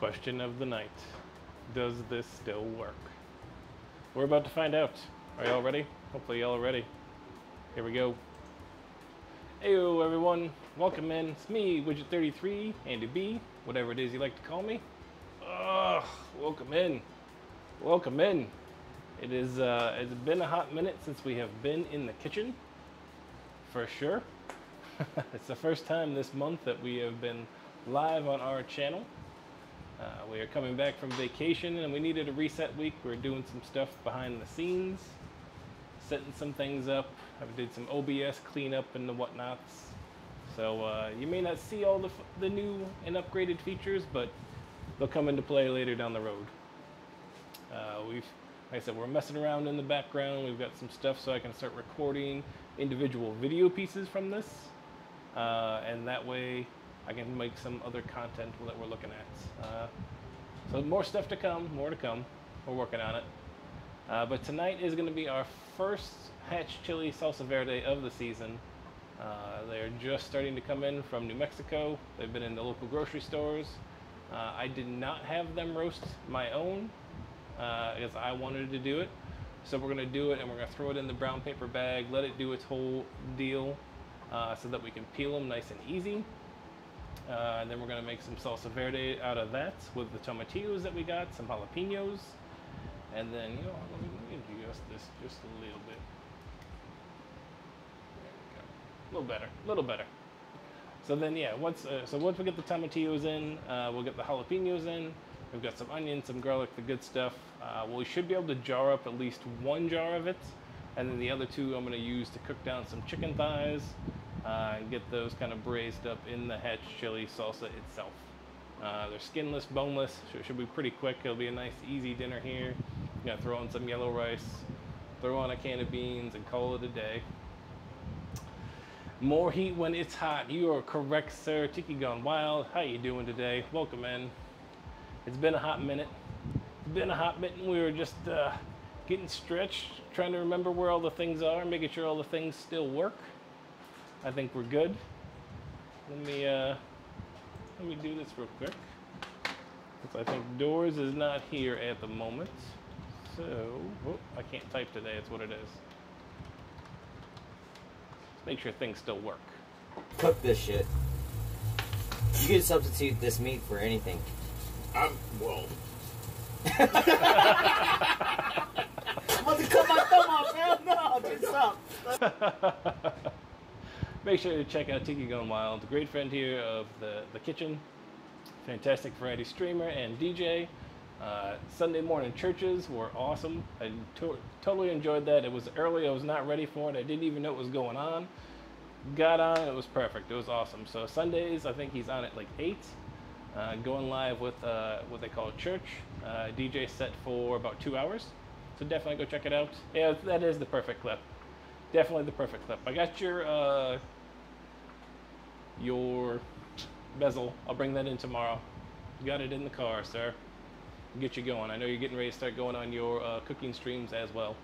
Question of the night. Does this still work? We're about to find out. Are y'all ready? Hopefully y'all are ready. Here we go. Heyo everyone, welcome in. It's me, Widget33, Andy B, whatever it is you like to call me. Welcome in. Welcome in. It's been a hot minute since we have been in the kitchen, for sure. It's the first time this month that we have been live on our channel. We are coming back from vacation and we needed a reset week. We're doing some stuff behind the scenes, setting some things up. I did some OBS cleanup and the whatnots. So you may not see all the new and upgraded features, but they'll come into play later down the road. Like I said, we're messing around in the background. We've got some stuff so I can start recording individual video pieces from this. And that way I can make some other content that we're looking at. So more stuff to come, more to come. We're working on it. But tonight is going to be our first hatch Chile Salsa Verde of the season. They're just starting to come in from New Mexico. They've been in the local grocery stores. I did not have them roast my own because I wanted to do it. So we're going to do it and we're going to throw it in the brown paper bag, let it do its whole deal so that we can peel them nice and easy. And then we're going to make some salsa verde out of that with the tomatillos that we got, some jalapenos. And then, you know, let me adjust this just a little bit. There we go. A little better, a little better. So then, yeah, once we get the tomatillos in, we'll get the jalapenos in. We've got some onions, some garlic, the good stuff. We should be able to jar up at least one jar of it. And then the other two I'm going to use to cook down some chicken thighs and get those kind of braised up in the hatch chili salsa itself. They're skinless, boneless, so it should be pretty quick. It'll be a nice, easy dinner here. You gotta throw on some yellow rice, throw on a can of beans, and call it a day. More heat when it's hot. You are correct, sir. Tiki Gone Wild. How you doing today? Welcome in. It's been a hot minute. It's been a hot minute. We were just getting stretched, trying to remember where all the things are, making sure all the things still work. I think we're good. Let me do this real quick. Because I think Doors is not here at the moment. So, oh, I can't type today, it's what it is. Let's make sure things still work. Cook this shit. You can substitute this meat for anything. Well. I'm about to cut my thumb off, man. No, dude, stop. Make sure to check out Tiki Gone Wild, a great friend here of the kitchen. Fantastic variety streamer and DJ. Sunday morning churches were awesome. I totally enjoyed that. It was early. I was not ready for it. I didn't even know what was going on. Got on. It was perfect. It was awesome. So Sundays, I think he's on at like 8. Going live with what they call church. DJ set for about 2 hours. So definitely go check it out. Yeah, that is the perfect clip. Definitely the perfect clip. I got your bezel. I'll bring that in tomorrow. Got it in the car, sir. Get you going. I know you're getting ready to start going on your cooking streams as well.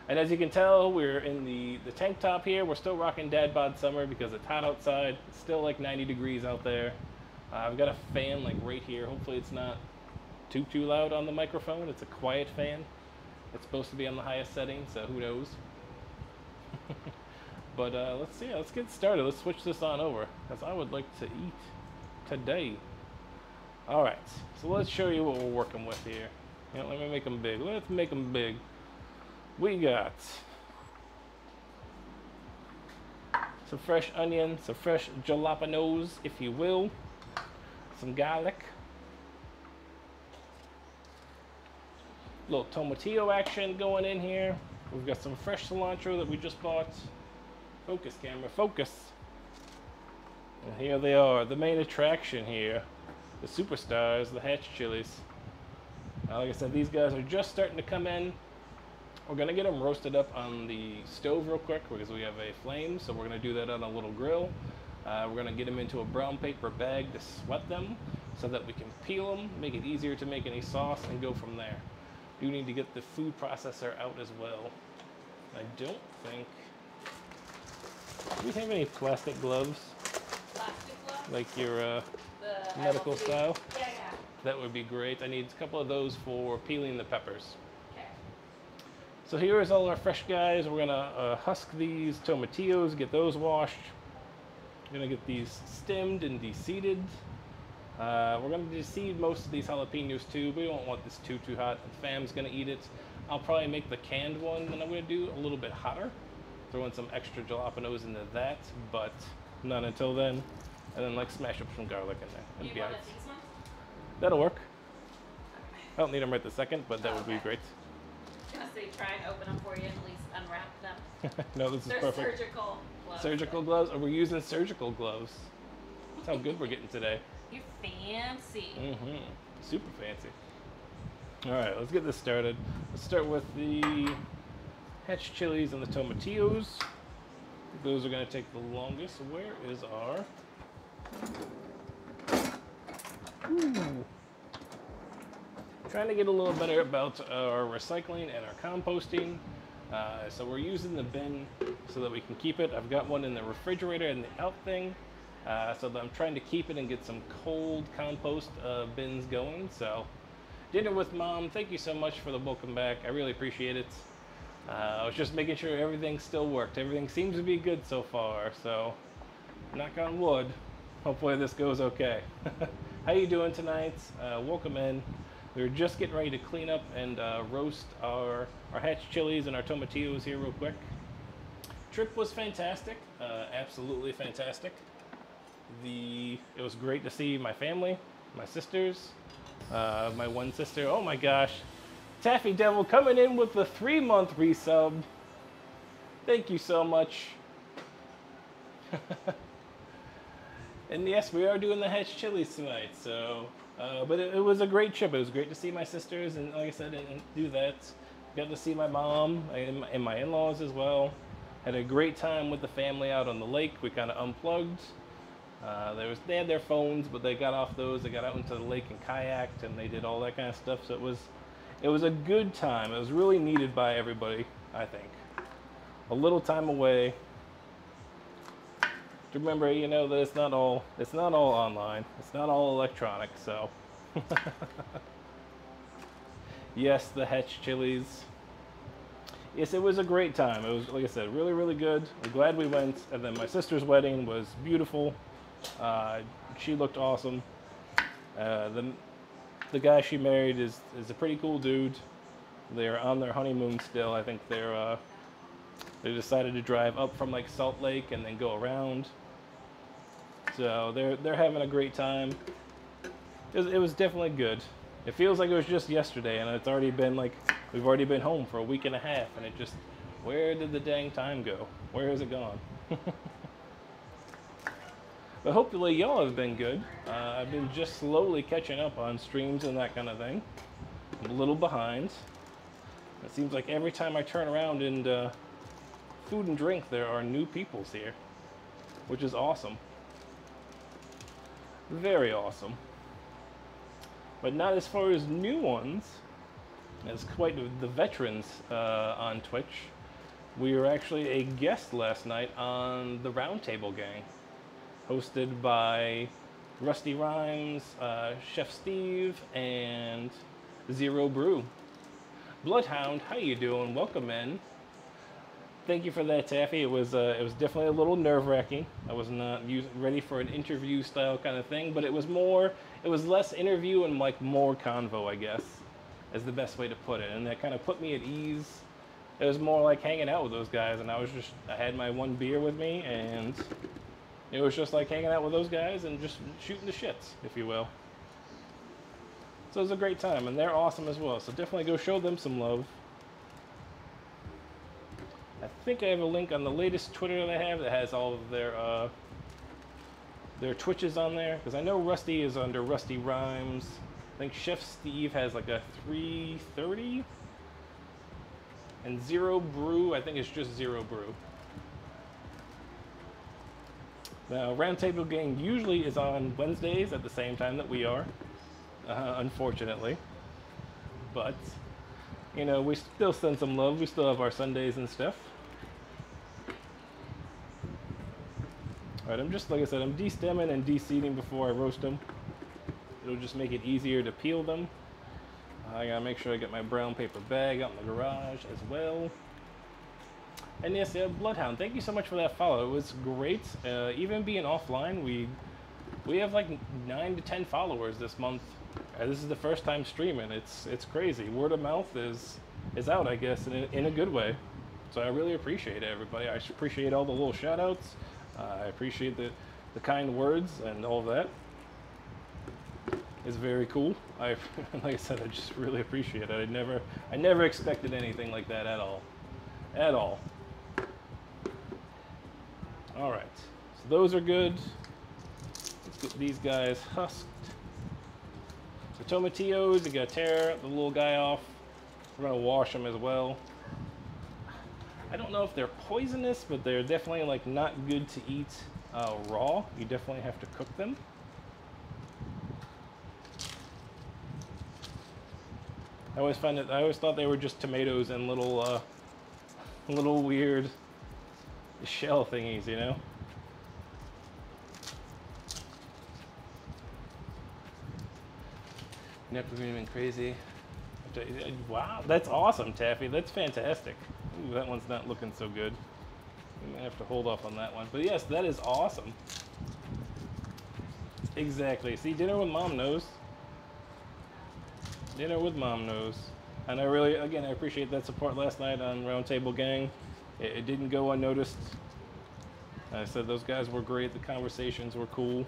And as you can tell, we're in the tank top here. We're still rocking dad bod summer because it's hot outside. It's still like 90 degrees out there. I've got a fan like right here. Hopefully it's not too loud on the microphone. It's a quiet fan. It's supposed to be on the highest setting, so who knows. But let's see. Let's get started. Let's switch this on over because I would like to eat today. All right, so let's show you what we're working with here. You know, let me make them big. Let's make them big. We got some fresh onion, some fresh jalapenos, if you will, some garlic, little tomatillo action going in here. We've got some fresh cilantro that we just bought. Focus, camera, focus. And here they are, the main attraction here. The superstars, the hatch chilies. Like I said, these guys are just starting to come in. We're gonna get them roasted up on the stove real quick because we have a flame, so we're gonna do that on a little grill. We're gonna get them into a brown paper bag to sweat them so that we can peel them, make it easier to make any sauce, and go from there. Do need to get the food processor out as well. I don't think... Do we have any plastic gloves? Plastic gloves? Like your the medical style? Yeah, That would be great. I need a couple of those for peeling the peppers. Okay. So here is all our fresh guys. We're gonna husk these tomatillos, get those washed. We're gonna get these stemmed and de-seeded. We're gonna de-seed most of these jalapenos too. We don't want this too hot. The fam's gonna eat it. I'll probably make the canned one that I'm gonna do a little bit hotter. Throw in some extra jalapenos into that, but not until then. And then like smash up some garlic in there. You That'd be want alright. these ones? That'll work. I don't need them right this second, but that would be Okay. great. I was gonna say try and open them for you and at least unwrap them. No, this is They're perfect. surgical gloves. Surgical gloves? Oh, we're using surgical gloves. That's how good we're getting today. You're fancy. Mm-hmm. Super fancy. All right, let's get this started. Let's start with the hatch chilies and the tomatillos. Those are going to take the longest. Where is our... Ooh. Trying to get a little better about our recycling and our composting. So we're using the bin so that we can keep it. I've got one in the refrigerator and the out thing. So that I'm trying to keep it and get some cold compost bins going. So dinner with mom, thank you so much for the welcome back. I really appreciate it. I was just making sure everything still worked. Everything seems to be good so far. So knock on wood. Hopefully this goes okay. How you doing tonight? Welcome in. We're just getting ready to clean up and roast our hatch chilies and our tomatillos here real quick. Trip was fantastic. Absolutely fantastic. It was great to see my family, my sisters, my one sister. Oh my gosh, Taffy Devil coming in with the 3-month resub. Thank you so much. And yes, we are doing the hatch chilies tonight. So, but it was a great trip. It was great to see my sisters, and like I said, and do that. Got to see my mom and my in-laws as well. Had a great time with the family out on the lake. We kind of unplugged. They had their phones, but they got off those. They got out into the lake and kayaked, and they did all that kind of stuff. So it was a good time. It was really needed by everybody, I think. A little time away. Remember, you know, that it's not all online. It's not all electronic. So yes, the hatch chilies. Yes, it was a great time. It was, like I said, really, really good. I'm glad we went. And then my sister's wedding was beautiful. She looked awesome. The guy she married is a pretty cool dude. They're on their honeymoon still. I think they decided to drive up from like Salt Lake and then go around. So they're having a great time. It was definitely good. It feels like it was just yesterday, and it's already been like we've already been home for a week and a half, and it just, where did the dang time go? Where has it gone? But hopefully y'all have been good. I've been just slowly catching up on streams and that kind of thing. I'm a little behind. It seems like every time I turn around in food and drink, there are new peoples here, which is awesome. Very awesome. But not as far as new ones. As quite the veterans on Twitch. We were actually a guest last night on the Roundtable Gang, hosted by Rusty Rhymes, Chef Steve, and Zero Brew. Bloodhound, how you doing? Welcome in. Thank you for that, Taffy. It was definitely a little nerve-wracking. I was not ready for an interview style kind of thing, but it was less interview and like more convo, I guess, is the best way to put it. And that kind of put me at ease. It was more like hanging out with those guys, and I had my one beer with me, and it was just like hanging out with those guys and just shooting the shits, if you will. So it was a great time, and they're awesome as well. So definitely go show them some love. I think I have a link on the latest Twitter that I have that has all of their Twitches on there, because I know Rusty is under Rusty Rhymes. I think Chef Steve has like a 330, and Zero Brew, I think it's just Zero Brew. Now, Roundtable Gang usually is on Wednesdays at the same time that we are, unfortunately. But, you know, we still send some love. We still have our Sundays and stuff. Alright, I'm just, like I said, I'm de-stemming and de-seeding before I roast them. It'll just make it easier to peel them. I gotta make sure I get my brown paper bag out in the garage as well. And yes, Bloodhound, thank you so much for that follow. It was great. Even being offline, we have like 9 to 10 followers this month. This is the first time streaming. It's crazy. Word of mouth is out, I guess, in a good way. So I really appreciate it, everybody. I appreciate all the little shout outs. I appreciate the kind words and all that. It's very cool. Like I said, I just really appreciate it. I never expected anything like that at all. At all. All right, so those are good. Let's get these guys husked. The tomatillos, you gotta tear the little guy off. We're gonna wash them as well. I don't know if they're poisonous, but they're definitely like not good to eat raw. You definitely have to cook them. I always thought they were just tomatoes and little weird shell thingies, you know? Never been crazy. Wow, that's awesome, Taffy. That's fantastic. Ooh, that one's not looking so good. I'm gonna have to hold off on that one. But yes, that is awesome. Exactly. See, dinner with mom knows. Dinner with mom knows. And I really, again, I appreciate that support last night on Roundtable Gang. It didn't go unnoticed. I said those guys were great. The conversations were cool.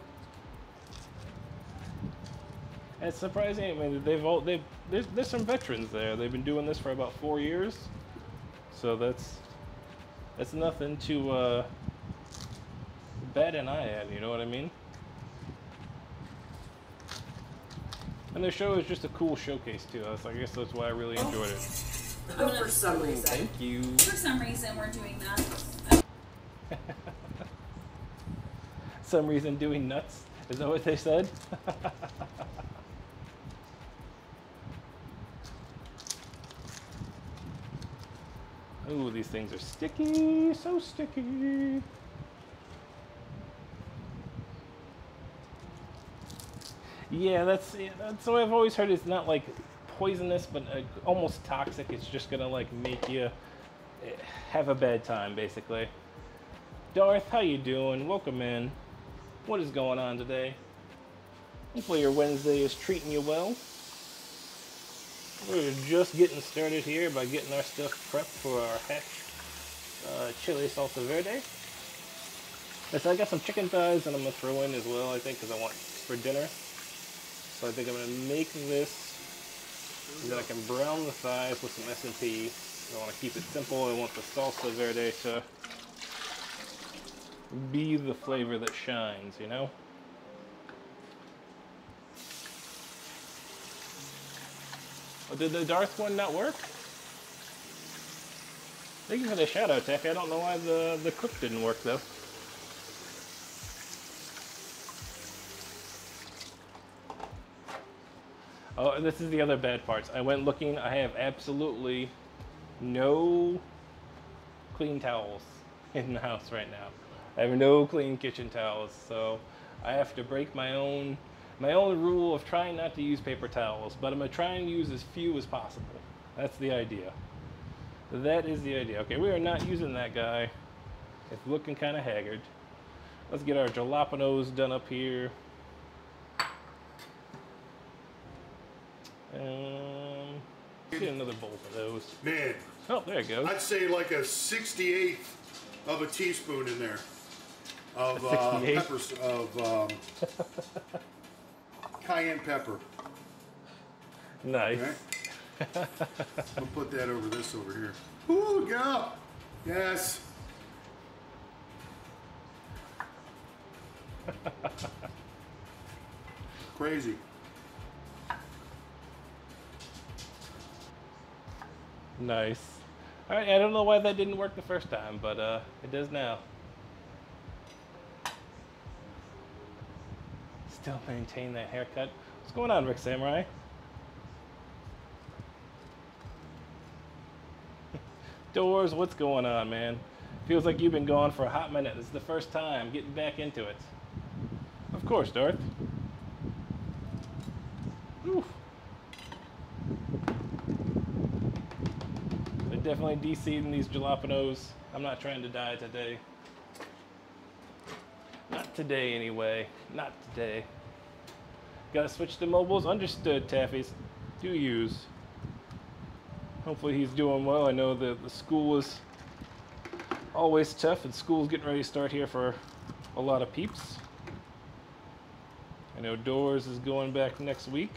And it's surprising. I mean, there's some veterans there. They've been doing this for about 4 years. So that's nothing to bat an eye at. You know what I mean? And the show is just a cool showcase too. I guess that's why I really enjoyed it. For some reason. Thank you. For some reason, we're doing that. Some reason doing nuts? Is that what they said? Ooh, these things are sticky, so sticky. Yeah, that's what I've always heard. It's not like poisonous, but almost toxic. It's just gonna like make you have a bad time, basically. Darth, how you doing? Welcome in. What is going on today? Hopefully your Wednesday is treating you well. We're just getting started here by getting our stuff prepped for our Chile Salsa Verde. So I got some chicken thighs and I'm gonna throw in as well, I think, because I want for dinner. So I think I'm gonna make this so that I can brown the thighs with some S&P. I want to keep it simple. I want the Salsa Verde to be the flavor that shines, you know? Oh, did the Darth one not work? Thank you for the shout out, Taffy. I don't know why the cook didn't work though. Oh, this is the other bad parts. I went looking. I have absolutely no clean towels in the house right now. I have no clean kitchen towels, so I have to break my own rule of trying not to use paper towels, but I'm gonna try and use as few as possible. That's the idea. That is the idea. Okay, we are not using that guy. It's looking kind of haggard. Let's get our jalapenos done up here. Get another bowl of those. Man. Oh, there it goes. I'd say like a 68th of a teaspoon in there of peppers, of cayenne pepper. Nice. Okay. We'll put that over this over here. Ooh, go! Yes. Crazy. Nice. All right, I don't know why that didn't work the first time, but it does now. Still maintain that haircut. What's going on, Rick Samurai? Doors, what's going on, man? Feels like you've been gone for a hot minute. This is the first time getting back into it. Of course, Darth. Oof. They're definitely de-seeding these jalapenos. I'm not trying to die today. Not today, anyway. Not today. Gotta switch to mobiles. Understood, Taffies. Do use. Hopefully he's doing well. I know that the school is always tough, and school's getting ready to start here for a lot of peeps. I know Doors is going back next week.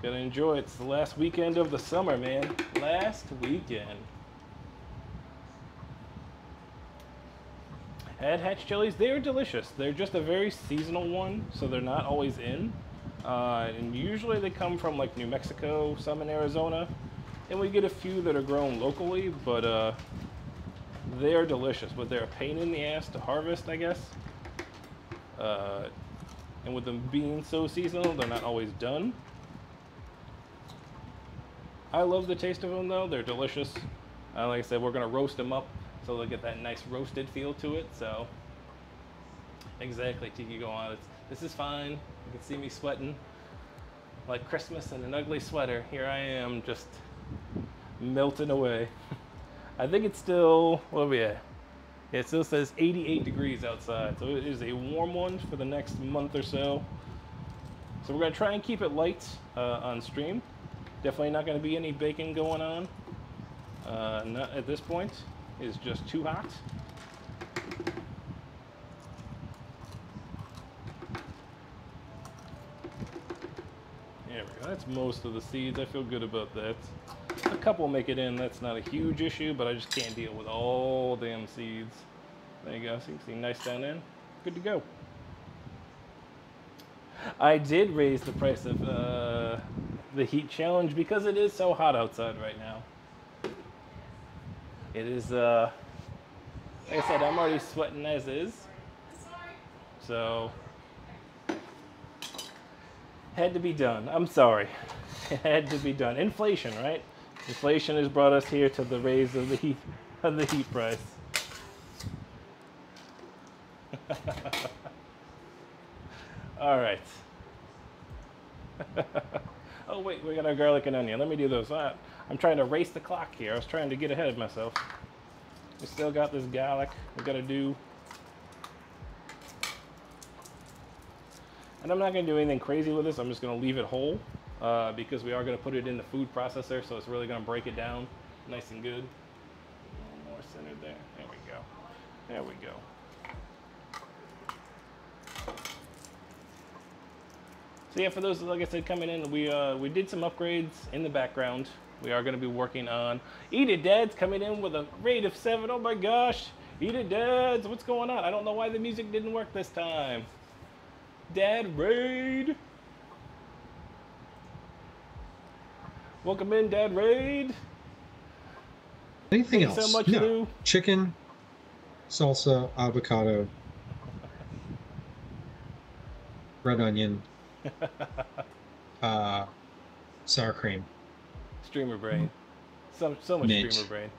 Gonna enjoy it. It's the last weekend of the summer, man. Last weekend. Had Hatch chilies. They are delicious. They're just a very seasonal one, so they're not always in. And usually they come from like New Mexico, some in Arizona. And we get a few that are grown locally, but they are delicious. But they're a pain in the ass to harvest, I guess. And with them being so seasonal, they're not always done. I love the taste of them though. They're delicious. Like I said, we're gonna roast them up so they'll get that nice roasted feel to it. So exactly, Tiki, go on. This is fine. You can see me sweating like Christmas in an ugly sweater. Here I am, just melting away. I think it's still, what are we at? It still says 88 degrees outside, so it is a warm one for the next month or so. So we're gonna try and keep it light on stream. Definitely not gonna be any baking going on. Not at this point. It's just too hot. There we go. That's most of the seeds. I feel good about that. A couple make it in. That's not a huge issue, but I just can't deal with all damn seeds. There you go. So you can see nice down there. Good to go. I did raise the price of the heat challenge because it is so hot outside right now. It is, like I said, I'm already sweating as is. So, had to be done. I'm sorry. It had to be done. Inflation, right? Inflation has brought us here to the raise of the heat price. All right. Oh wait, we got our garlic and onion. Let me do those. I'm trying to race the clock here. I was trying to get ahead of myself. We still got this garlic we got to do. And I'm not going to do anything crazy with this. I'm just going to leave it whole because we are going to put it in the food processor, so it's really going to break it down nice and good. A little more centered there. There we go. There we go. So yeah, for those, like I said, coming in, we did some upgrades in the background. We are going to be working on Eat It Dads coming in with a rate of 7. Oh my gosh, Eat It Dads, what's going on? I don't know why the music didn't work this time. Dad Raid. Welcome in, Dad Raid. Anything Thank else? So much, no. Lou. Chicken, salsa, avocado, red onion, sour cream. Streamer brain. So much Mint. streamer brain.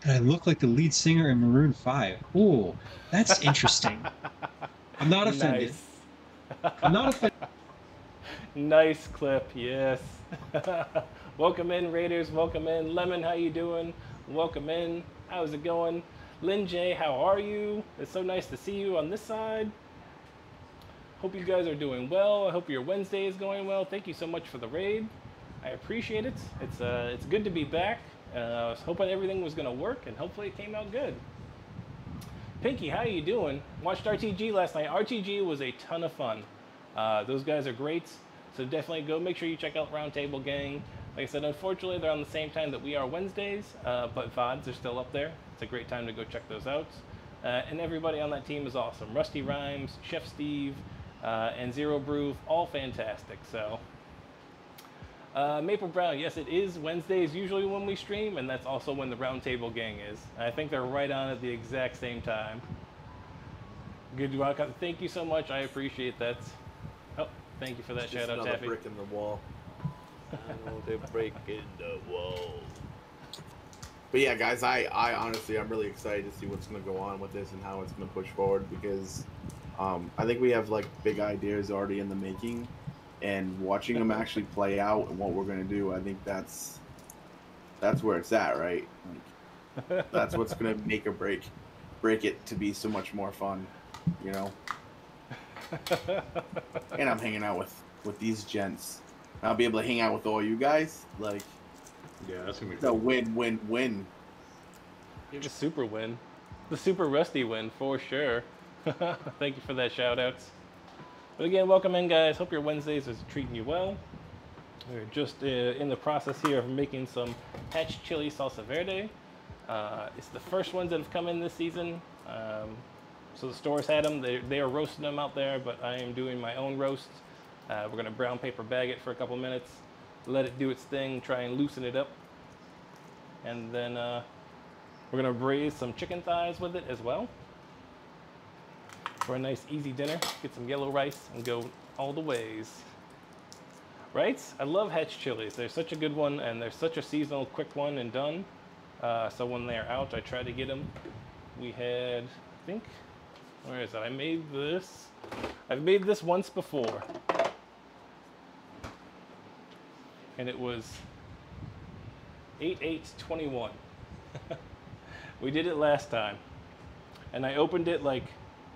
And I look like the lead singer in Maroon 5. Ooh, that's interesting. I'm not offended. Nice. I'm not offended. Nice clip, yes. Welcome in, Raiders. Welcome in. Lemon, how you doing? Welcome in. How's it going? Lynn J, how are you? It's so nice to see you on this side. Hope you guys are doing well. I hope your Wednesday is going well. Thank you so much for the raid. I appreciate it. It's good to be back. I was hoping everything was going to work, and hopefully it came out good. Pinky, how you doing? Watched RTG last night. RTG was a ton of fun. Those guys are great, so definitely go make sure you check out Roundtable Gang. Like I said, unfortunately, they're on the same time that we are Wednesdays, but VODs are still up there. It's a great time to go check those out. And everybody on that team is awesome. Rusty Rhymes, Chef Steve, and Zero Brew, all fantastic. So, Maple Brown, yes, it is Wednesdays usually when we stream, and that's also when the Roundtable Gang is. I think they're right on at the exact same time. Good rock. Thank you so much. I appreciate that. Oh, thank you for that shout out, Taffy. Brick in the wall. They're breaking the wall. But yeah, guys, I honestly, I'm really excited to see what's going to go on with this and how it's going to push forward because I think we have like big ideas already in the making. and watching them actually play out and what we're gonna do, I think that's where it's at, right? Like, that's what's gonna make or break it to be so much more fun, you know. And I'm hanging out with these gents. I'll be able to hang out with all you guys. Like, Yeah, that's gonna be the cool. win. The super win. The super rusty win, for sure. Thank you for that shout outs. But again, welcome in, guys. Hope your Wednesdays is treating you well. We're just in the process here of making some hatch chili salsa verde. It's the first ones that have come in this season. So the stores had them. They are roasting them out there, but I am doing my own roast. We're going to brown paper bag it for a couple minutes, let it do its thing, try and loosen it up. And then we're going to braise some chicken thighs with it as well. For a nice easy dinner, get some yellow rice and go all the ways. Right? I love hatch chilies. They're such a good one, and they're such a seasonal quick one and done. So when they're out, I try to get them. We had, I think, where is it? I've made this once before. And it was 8/8/21. We did it last time. And I opened it like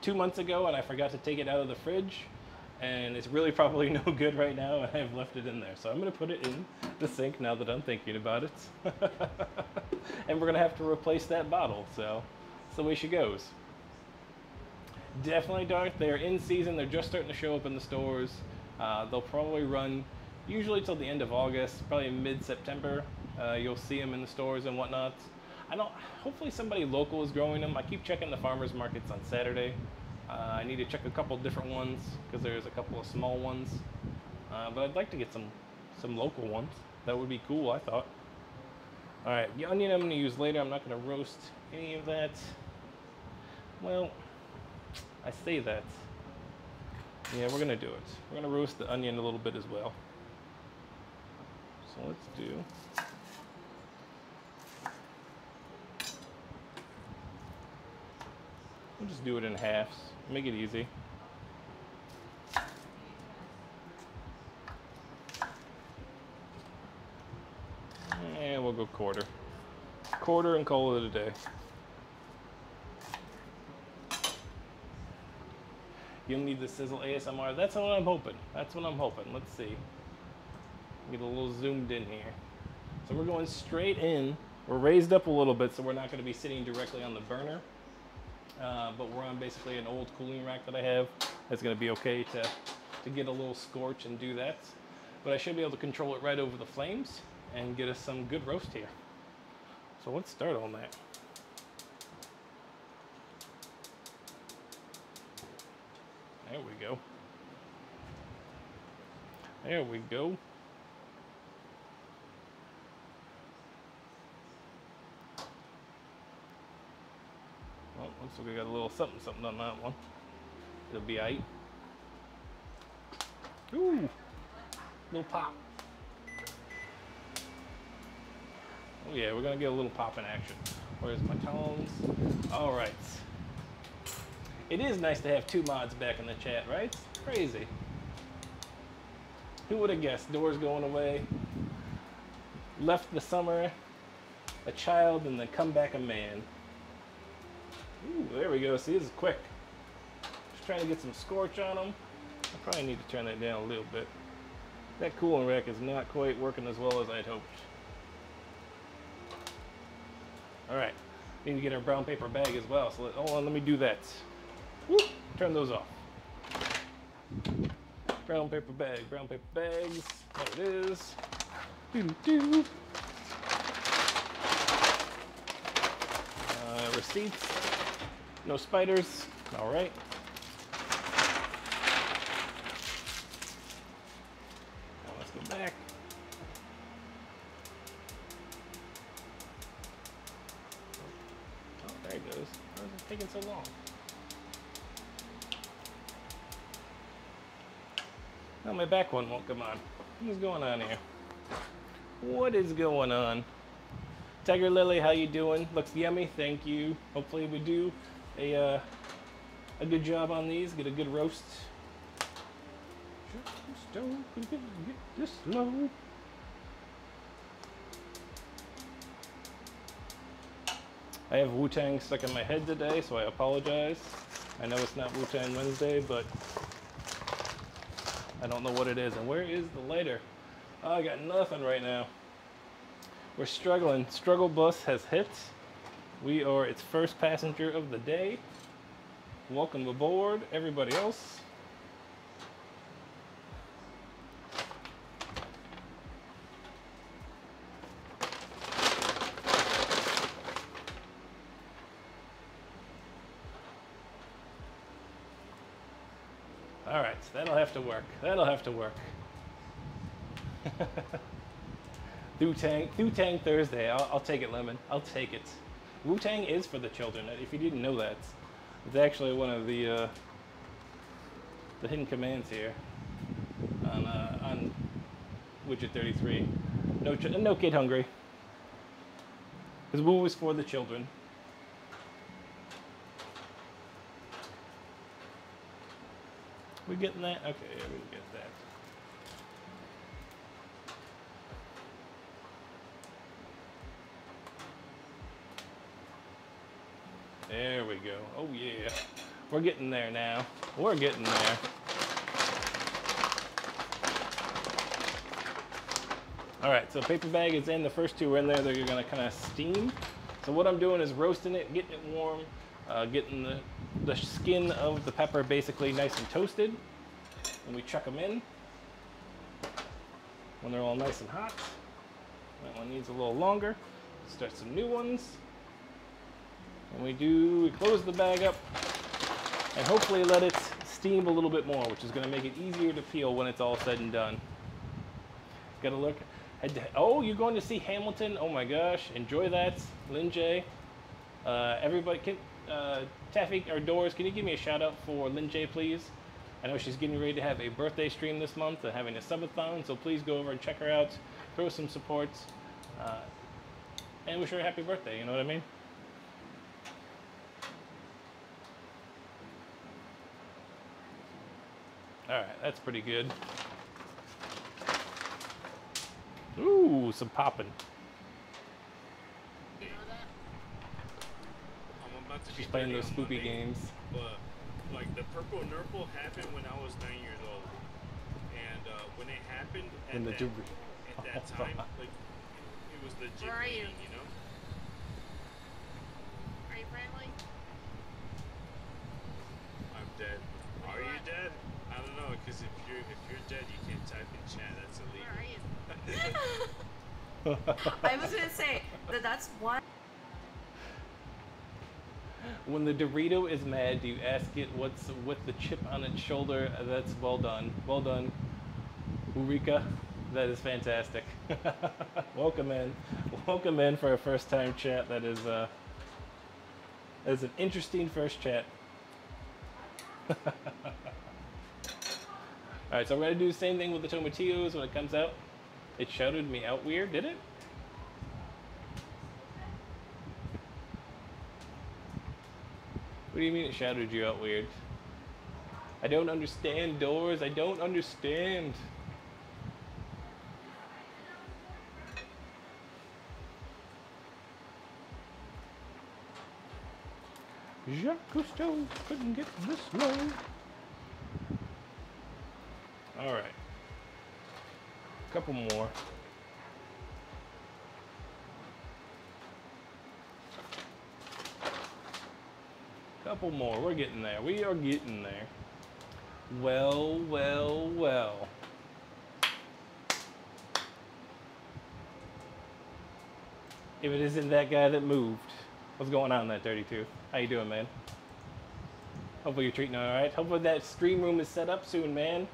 2 months ago, and I forgot to take it out of the fridge, and it's really probably no good right now, and I've left it in there. So I'm going to put it in the sink now that I'm thinking about it. And we're going to have to replace that bottle, so that's the way she goes. Definitely Darth, they're in season. They're just starting to show up in the stores. They'll probably run usually till the end of August, probably mid-September. You'll see them in the stores and whatnot. Hopefully somebody local is growing them. I keep checking the farmers markets on Saturday. I need to check a couple different ones because there's a couple of small ones. But I'd like to get some local ones. That would be cool, I thought. All right, the onion I'm going to use later. I'm not going to roast any of that. Well, I say that. Yeah, we're going to do it. We're going to roast the onion a little bit as well. So let's do... We'll just do it in halves. Make it easy. And we'll go quarter. Quarter and call it a day. You'll need the sizzle ASMR. That's what I'm hoping. That's what I'm hoping. Let's see. Get a little zoomed in here. So we're going straight in. We're raised up a little bit, so we're not going to be sitting directly on the burner. But we're on basically an old cooling rack that I have. It's going to be okay to get a little scorch and do that. But I should be able to control it right over the flames and get us some good roast here. So let's start on that. There we go. There we go. Well, looks like we got a little something on that one. It'll be aight. Ooh, little pop. Oh yeah, we're gonna get a little pop in action. Where's my tongs? All right. It is nice to have two mods back in the chat, right? Crazy. Who would have guessed? Doors going away. Left the summer a child and then come back a man. Ooh, there we go. See, this is quick. Just trying to get some scorch on them. I probably need to turn that down a little bit. That cooling rack is not quite working as well as I'd hoped. All right, need to get our brown paper bag as well. So hold on, let me do that. Woo, turn those off. Brown paper bags. There it is. Doo-doo. Receipts. No spiders. All right. Now let's go back. Oh, there it goes. Why is it taking so long? No, my back one won't come on. What's going on here? What is going on? Tiger Lily, how you doing? Looks yummy, thank you. Hopefully we do a good job on these, get a good roast. Just don't get this low. I have Wu-Tang stuck in my head today, so I apologize. I know it's not Wu-Tang Wednesday, but I don't know what it is. And where is the lighter? Oh, I got nothing right now. We're struggling. Struggle bus has hit. We are its first passenger of the day. Welcome aboard, everybody else. All right, that'll have to work. That'll have to work. Wu-Tang Thursday. I'll take it, Lemon. I'll take it. Wu-Tang is for the children. If you didn't know that, it's actually one of the hidden commands here on widget 33. No kid hungry. Because Wu is for the children. We getting that? Okay, yeah, we can get that. There we go. Oh yeah. We're getting there now. We're getting there. Alright, so paper bag is in. The first two are in there. They're going to kind of steam. So what I'm doing is roasting it, getting it warm, getting the skin of the pepper basically nice and toasted. And we chuck them in when they're all nice and hot. That one needs a little longer. Start some new ones. And we close the bag up and hopefully let it steam a little bit more, which is going to make it easier to peel when it's all said and done. Gotta look. Oh, you're going to see Hamilton? Oh my gosh, enjoy that. Lin J. Everybody, Taffy or Doors, can you give me a shout out for Lin J, please? I know she's getting ready to have a birthday stream this month and having a subathon, so please go over and check her out, throw some supports, and wish her a happy birthday, you know what I mean? Alright, that's pretty good. Ooh, some popping. She's playing those spoopy games. But like the purple nurple happened when I was 9 years old, and when it happened at that time, like it was legit. Where are you? You know? Are you friendly? I'm dead. Are you dead? I don't know, because if you're dead, you can't type in chat. That's illegal. Where are you? I was gonna say that's one. When the Dorito is mad, do you ask it what's with the chip on its shoulder? That's well done. Well done, Eureka. That is fantastic. Welcome in. Welcome in for a first time chat. That is an interesting first chat. Alright, so we're going to do the same thing with the tomatillos when it comes out. It shouted me out weird, did it? What do you mean it shouted you out weird? I don't understand, Doors. I don't understand. Jacques Cousteau couldn't get this low. Alright. A couple more. Couple more. We're getting there. We are getting there. Well, well, well. If it isn't that guy that moved. What's going on in that 32? How you doing, man? Hopefully you're treating all right. Hopefully that stream room is set up soon, man.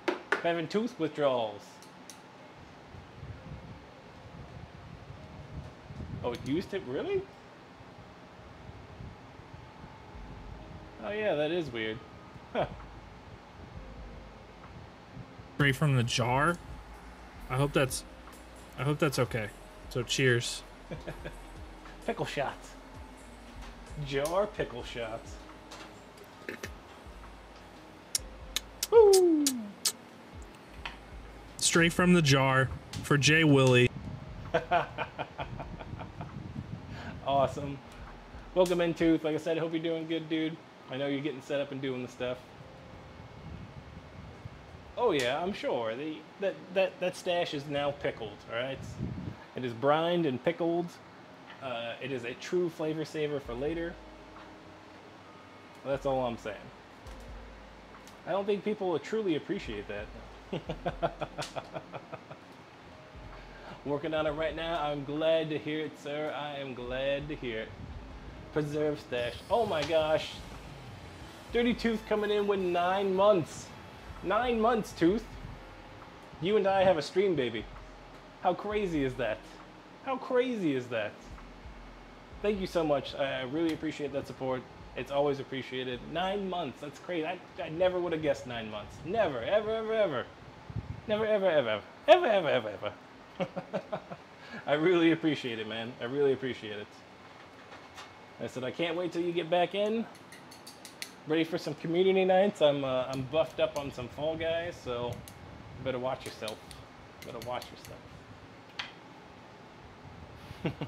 I'm having tooth withdrawals. Oh, it used it? Really? Oh yeah, that is weird. Huh. Straight from the jar. I hope that's okay. So cheers. Pickle shots. Jar pickle shots. Woo! straight from the jar for Jay Willie. Awesome. Welcome in, Tooth. Like I said, I hope you're doing good, dude. I know you're getting set up and doing the stuff. Oh yeah, I'm sure. That stash is now pickled, alright? It is brined and pickled. It is a true flavor saver for later. That's all I'm saying. I don't think people will truly appreciate that. Working on it right now. I'm glad to hear it, sir. I am glad to hear it. Preserve stash. Oh my gosh. Dirty Tooth coming in with 9 months. 9 months, Tooth. You and I have a stream, baby. How crazy is that? How crazy is that? Thank you so much. I really appreciate that support. It's always appreciated. 9 months. That's crazy. I never would have guessed 9 months. Never, ever, ever, ever. Never, ever, ever, ever. Ever, ever, ever, ever. I really appreciate it, man. I really appreciate it. I said I can't wait till you get back in. Ready for some community nights. I'm buffed up on some Fall Guys, so you better watch yourself. Better watch yourself.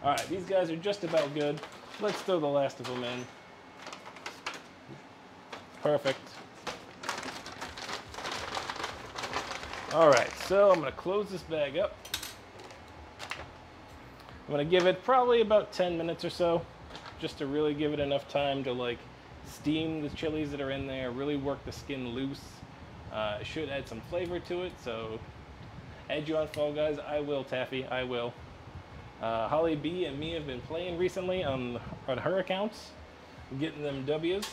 All right, these guys are just about good. Let's throw the last of them in. Perfect. All right, so I'm gonna close this bag up. I'm gonna give it probably about 10 minutes or so, just to really give it enough time to like steam the chilies that are in there, really work the skin loose. It should add some flavor to it, so add you on Fall Guys. I will, Taffy, I will. Holly B and me have been playing recently on her accounts, getting them W's.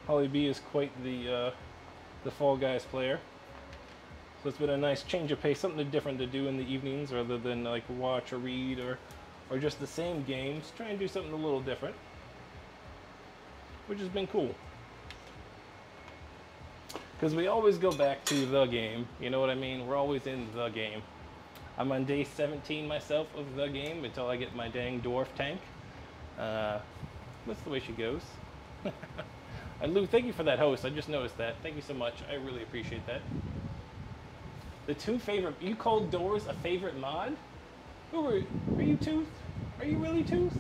Holly B is quite the Fall Guys player. So it's been a nice change of pace, something different to do in the evenings rather than like watch or read or just the same games. Try and do something a little different, which has been cool. Because we always go back to the game, you know what I mean? We're always in the game. I'm on day 17 myself of the game until I get my dang dwarf tank. That's the way she goes. And Lou, thank you for that host. I just noticed that. Thank you so much. I really appreciate that. The two favorite... You called Doors a favorite mod? Who are you, Tooth? Are you really Tooth?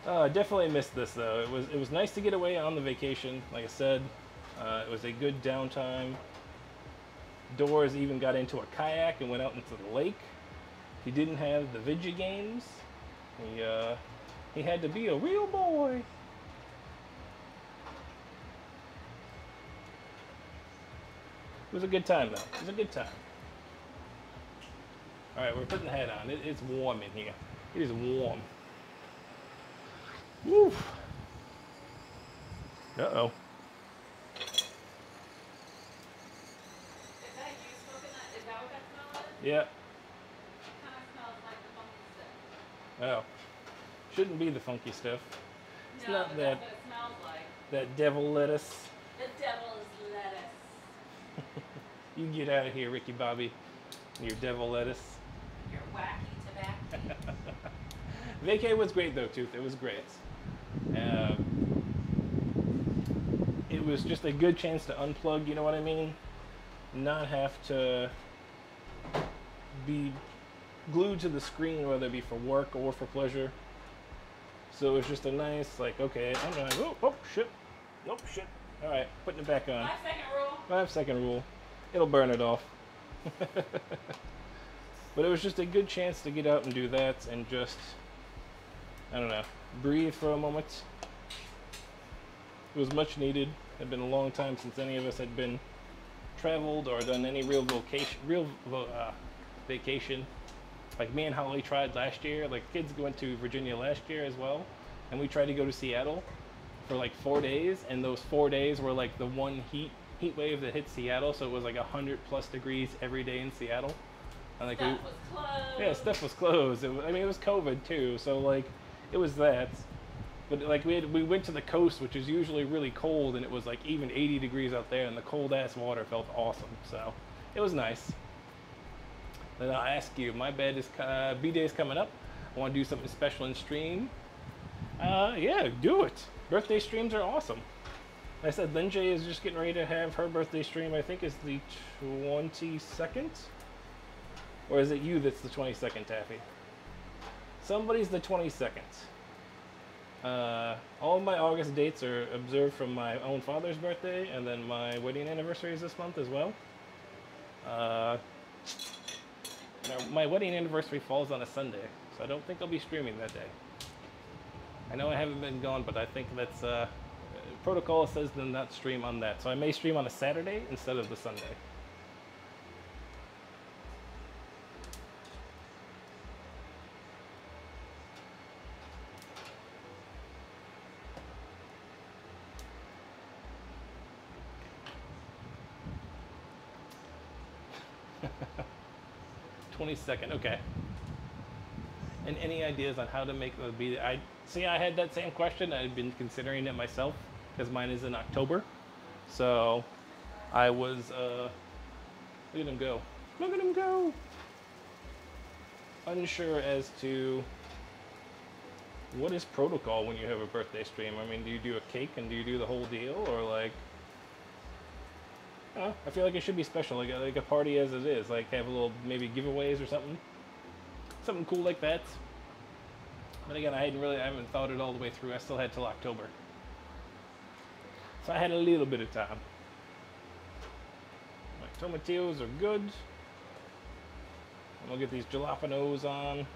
I definitely missed this though. It was nice to get away on the vacation. Like I said, it was a good downtime. Doors even got into a kayak and went out into the lake. He didn't have the video games. He had to be a real boy. It was a good time though. It was a good time. All right, we're putting the hat on. It's warm in here. It is warm. Woo. Uh-oh. Is that you smoking that? Is that what that smell is? Yeah. It kind of smells like the funky stuff. Oh. Shouldn't be the funky stuff. It's No, not but that. that's what it smells like. That devil lettuce. The devil's lettuce. You get out of here, Ricky Bobby. Your devil lettuce. Your wacky tobacco. Vacay was great though, Tooth. It was great. It was just a good chance to unplug, you know what I mean? Not have to be glued to the screen, whether it be for work or for pleasure. So it was just a nice, like, okay, I'm gonna, oh, shit. Nope, shit. All right, putting it back on. 5-second rule. 5-second rule. It'll burn it off. But it was just a good chance to get out and do that and just, I don't know, breathe for a moment. It was much needed. It had been a long time since any of us had been traveled or done any real vacation. Like me and Holly tried last year. Like kids went to Virginia last year as well, and we tried to go to Seattle for like 4 days, and those 4 days were like the one heat wave that hit Seattle. So it was like 100+ degrees every day in Seattle. And like Stuff was closed. yeah, stuff was closed. I mean, it was COVID too, so like it was that. But like we went to the coast, which is usually really cold, and it was like even 80 degrees out there, and the cold ass water felt awesome. So it was nice. Then I'll ask you, my B-Day is coming up. I want to do something special in stream. Yeah, do it. Birthday streams are awesome. Like I said, Lin J is just getting ready to have her birthday stream. I think is the 22nd, or is it you that's the 22nd, Taffy? Somebody's the 22nd. All of my August dates are observed from my own father's birthday, and then my wedding anniversary is this month as well. Now, my wedding anniversary falls on a Sunday, so I don't think I'll be streaming that day. I know I haven't been gone, but I think that's protocol says to not stream on that, so I may stream on a Saturday instead of the Sunday. $22nd, okay. And any ideas on how to make the be? I had that same question. I'd been considering it myself because mine is in October. So I was look at him go. Look at him go. Unsure as to what is protocol when you have a birthday stream. I mean, do you do a cake and do you do the whole deal, or like? I feel like it should be special, like a party as it is. Like have a little maybe giveaways or something cool like that. But again, I haven't thought it all the way through. I still had till October, so I had a little bit of time. My tomatillos are good. I'm gonna get these jalapenos on.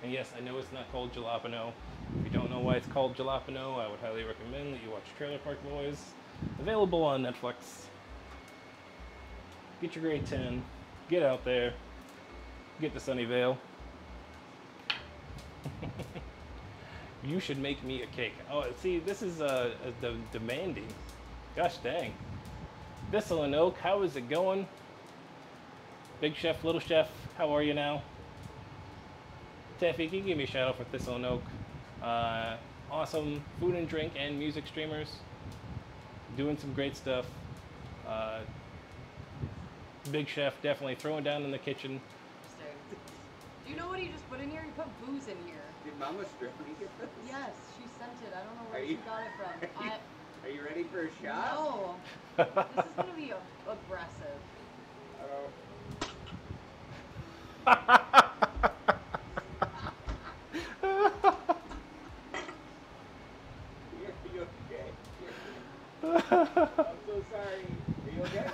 And yes, I know it's not called jalapeno. If you don't know why it's called jalapeno, I would highly recommend that you watch Trailer Park Boys. Available on Netflix. Get your grade 10. Get out there. Get to Sunnyvale. You should make me a cake. Oh, see, this is demanding. Gosh dang. Thistle and Oak, how is it going? Big Chef, Little Chef, how are you now? Taffy, can you give me a shout out for Thistle and Oak? Awesome food and drink and music streamers. Doing some great stuff. Big Chef definitely throwing down in the kitchen. Do you know what he just put in here? He put booze in here. Did Mama Stripney get this? Yes, she sent it. I don't know where she got it from. Are you ready for a shot? No. This is going to be aggressive. You okay? I'm so sorry. Are you okay?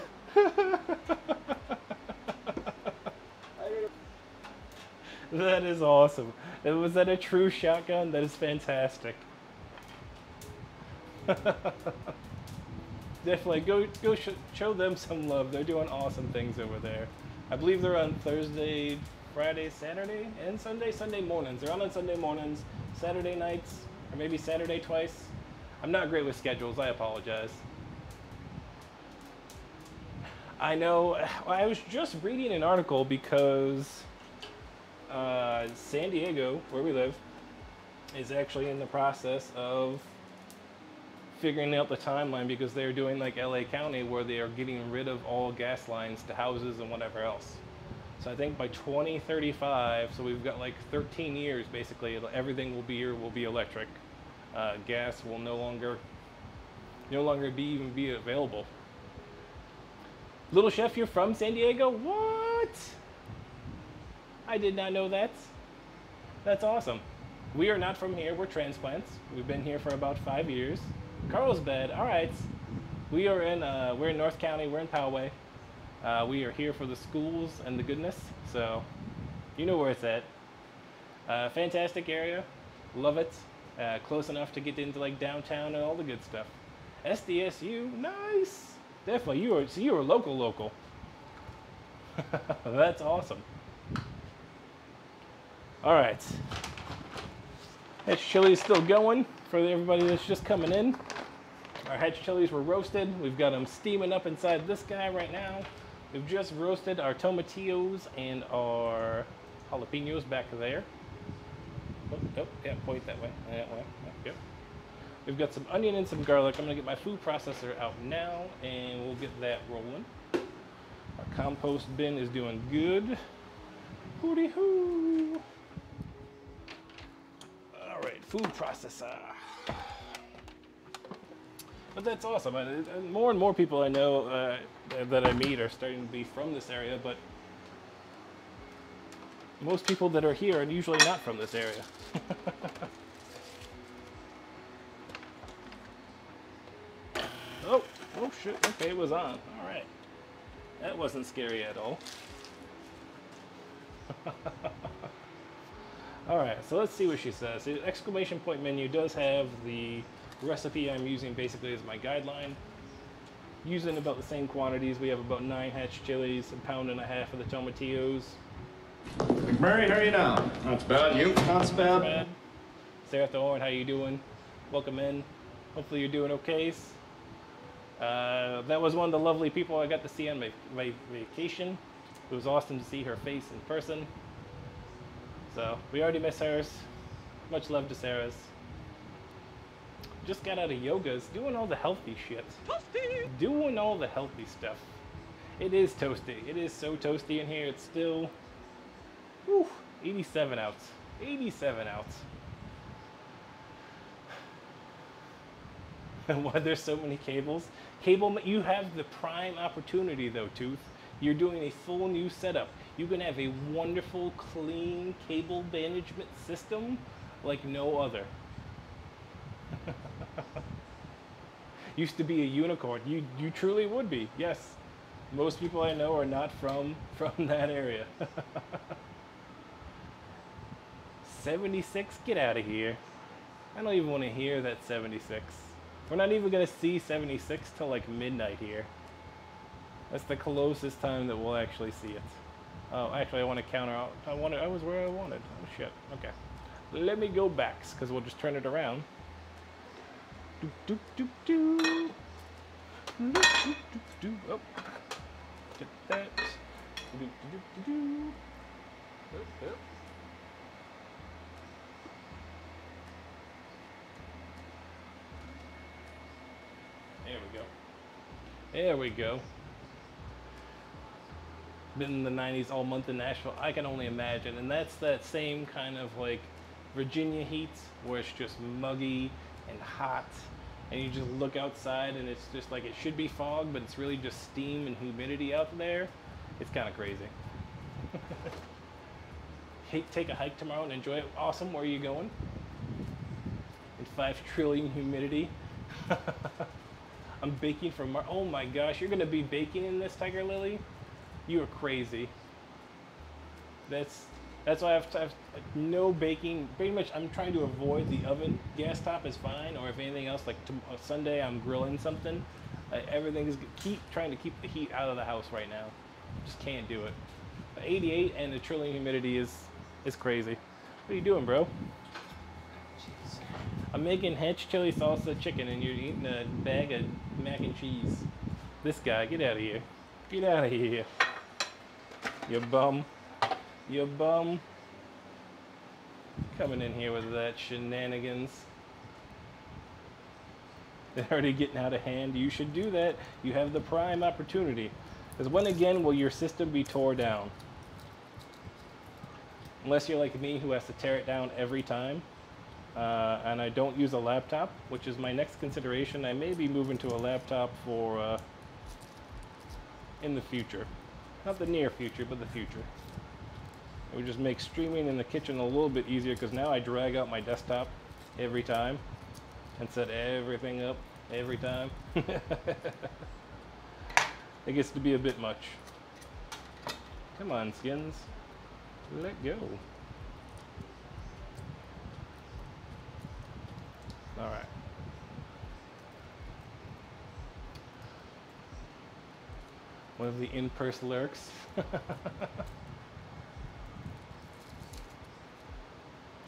That is awesome. Was that a true shotgun? That is fantastic. Definitely go show them some love. They're doing awesome things over there. I believe they're on Thursday, Friday, Saturday, and Sunday. Sunday mornings. They're on Sunday mornings, Saturday nights, or maybe Saturday twice. I'm not great with schedules. I apologize. I know. I was just reading an article because San Diego, where we live, is actually in the process of figuring out the timeline because they're doing like LA County where they are getting rid of all gas lines to houses and whatever else. So I think by 2035, so we've got like 13 years basically, everything will be electric. Gas will no longer be available. Little Chef, you're from San Diego? What? I did not know that. That's awesome. We are not from here. We're transplants. We've been here for about 5 years. Carlsbad. All right. We are in. We're in North County. We're in Poway. We are here for the schools and the goodness. So, you know where it's at. Fantastic area. Love it. Close enough to get into like downtown and all the good stuff. SDSU. Nice. Definitely. You are local. That's awesome. All right. Hatch chili's still going for everybody that's just coming in. Our hatch chilies were roasted. We've got them steaming up inside this guy right now. We've just roasted our tomatillos and our jalapenos back there. Oh, yeah, point that way. That way. Yep. We've got some onion and some garlic. I'm gonna get my food processor out now and we'll get that rolling. Our compost bin is doing good. Hooty hoo. food processor. But that's awesome. And more and more people I know that I meet are starting to be from this area, but most people that are here are usually not from this area. Oh shit, okay, it was on. Alright. That wasn't scary at all. Alright, so let's see what she says. The exclamation point menu does have the recipe I'm using basically as my guideline. Using about the same quantities. We have about 9 hatch chilies, 1.5 pounds of the tomatillos. McMurray, how are you now? Not too bad. You? Not too bad. Sarah Thorne, how you doing? Welcome in. Hopefully you're doing okay. That was one of the lovely people I got to see on my vacation. It was awesome to see her face in person. So, we already miss hers. Much love to Sarah's. Just got out of yogas, doing all the healthy shit. Toasty! Doing all the healthy stuff. It is toasty. It is so toasty in here. It's still... Whew, 87 outs. 87 outs. And why there's so many cables? You have the prime opportunity though, Tooth. You're doing a full new setup. You can have a wonderful, clean cable management system like no other. Used to be a unicorn. You truly would be. Yes. Most people I know are not from that area. 76? Get out of here. I don't even want to hear that 76. We're not even going to see 76 till like midnight here. That's the closest time that we'll actually see it. Oh, actually I want to counter out. I was where I wanted. Oh shit. Okay. Let me go back, because we'll just turn it around. Do, do, do, do. Do, do, do, do. Oh. Get that. Do, do, do, do, do. Oh, oh. There we go. There we go. Been in the 90s all month in Nashville. I can only imagine. And that's that same kind of like Virginia heat where it's just muggy and hot. And you just look outside and it's just like it should be fog, but it's really just steam and humidity out there. It's kind of crazy. Take a hike tomorrow and enjoy it. Awesome. Where are you going? In 5 trillion humidity. I'm baking for oh my gosh, you're gonna be baking in this, Tiger Lily? You are crazy. That's why I have no baking. Pretty much I'm trying to avoid the oven. Gas top is fine, or if anything else, like Sunday I'm grilling something. Everything is trying to keep the heat out of the house right now. Just can't do it. 88 and the trillion humidity is crazy. What are you doing, bro? I'm making hench chili salsa chicken and you're eating a bag of mac and cheese. This guy, get out of here. Get out of here. You bum. You bum. Coming in here with that shenanigans. They're already getting out of hand. You should do that. You have the prime opportunity. Because when again will your system be tore down? Unless you're like me who has to tear it down every time. And I don't use a laptop, which is my next consideration. I may be moving to a laptop for in the future. Not the near future, but the future. It would just make streaming in the kitchen a little bit easier because now I drag out my desktop every time and set everything up every time. It gets to be a bit much. Come on, Skins. Let go. All right. One of the in-purse lurks.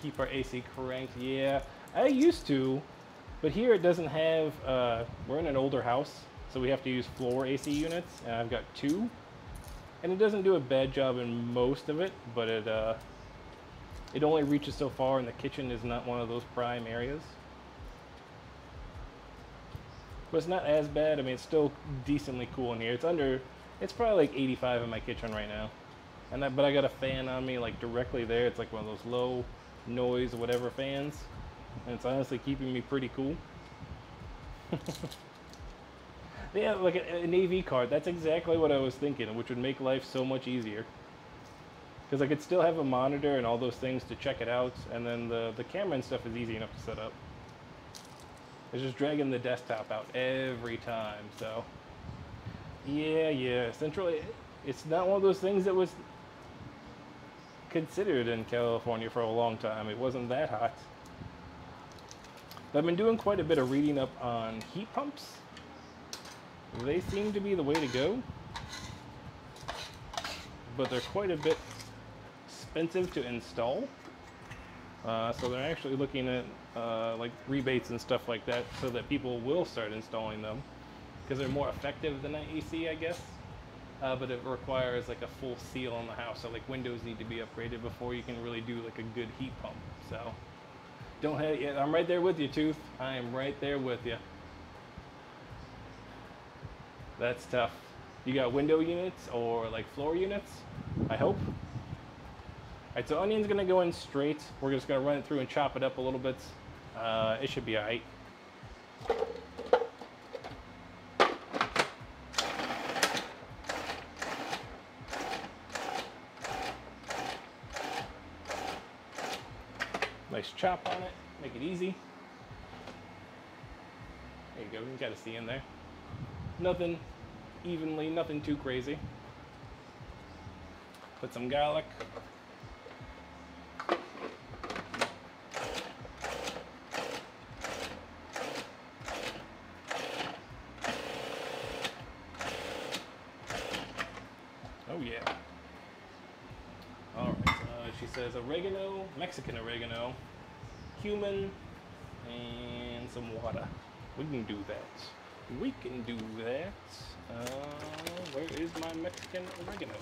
Keep our AC cranked. Yeah, I used to, but here it doesn't have, we're in an older house, so we have to use floor AC units, and I've got 2. And it doesn't do a bad job in most of it, but it only reaches so far, and the kitchen is not one of those prime areas. But it's not as bad. I mean, it's still decently cool in here. It's probably like 85 in my kitchen right now. But I got a fan on me like directly there. It's like one of those low noise whatever fans. and it's honestly keeping me pretty cool. Yeah, like an AV card, that's exactly what I was thinking, which would make life so much easier. Because I could still have a monitor and all those things to check it out, and then the camera and stuff is easy enough to set up. It's just dragging the desktop out every time, so... Yeah, Central, it's not one of those things that was considered in California for a long time. It wasn't that hot. But I've been doing quite a bit of reading up on heat pumps. They seem to be the way to go, but they're quite a bit expensive to install. So they're actually looking at like rebates and stuff like that so that people will start installing them because they're more effective than an AC, I guess. But it requires like a full seal on the house, so like windows need to be upgraded before you can really do like a good heat pump. So don't have, yeah, I'm right there with you, Tooth. I am right there with you. That's tough. You got window units or like floor units, I hope. Alright, so onion's gonna go in straight. We're just gonna run it through and chop it up a little bit. It should be alright. Nice chop on it, make it easy. There you go, you gotta see in there. Nothing evenly, nothing too crazy. Put some garlic. Oh yeah. Alright, she says oregano, Mexican oregano, cumin, and some water. We can do that. We can do that. Where is my Mexican oregano?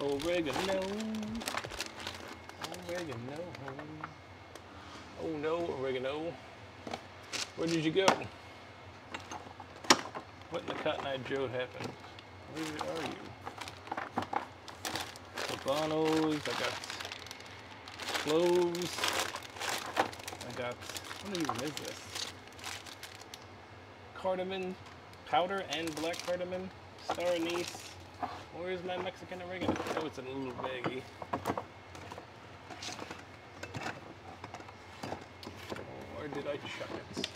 Oregano. Oregano. Oh no, oregano. Where did you go? What in the Cotton Eye Joe happened? Where are you? Habanos. I got cloves. I got, what even is this? Cardamom powder and black cardamom, star anise. Where's my Mexican oregano? Oh, it's in a little baggie. Or did I chuck it?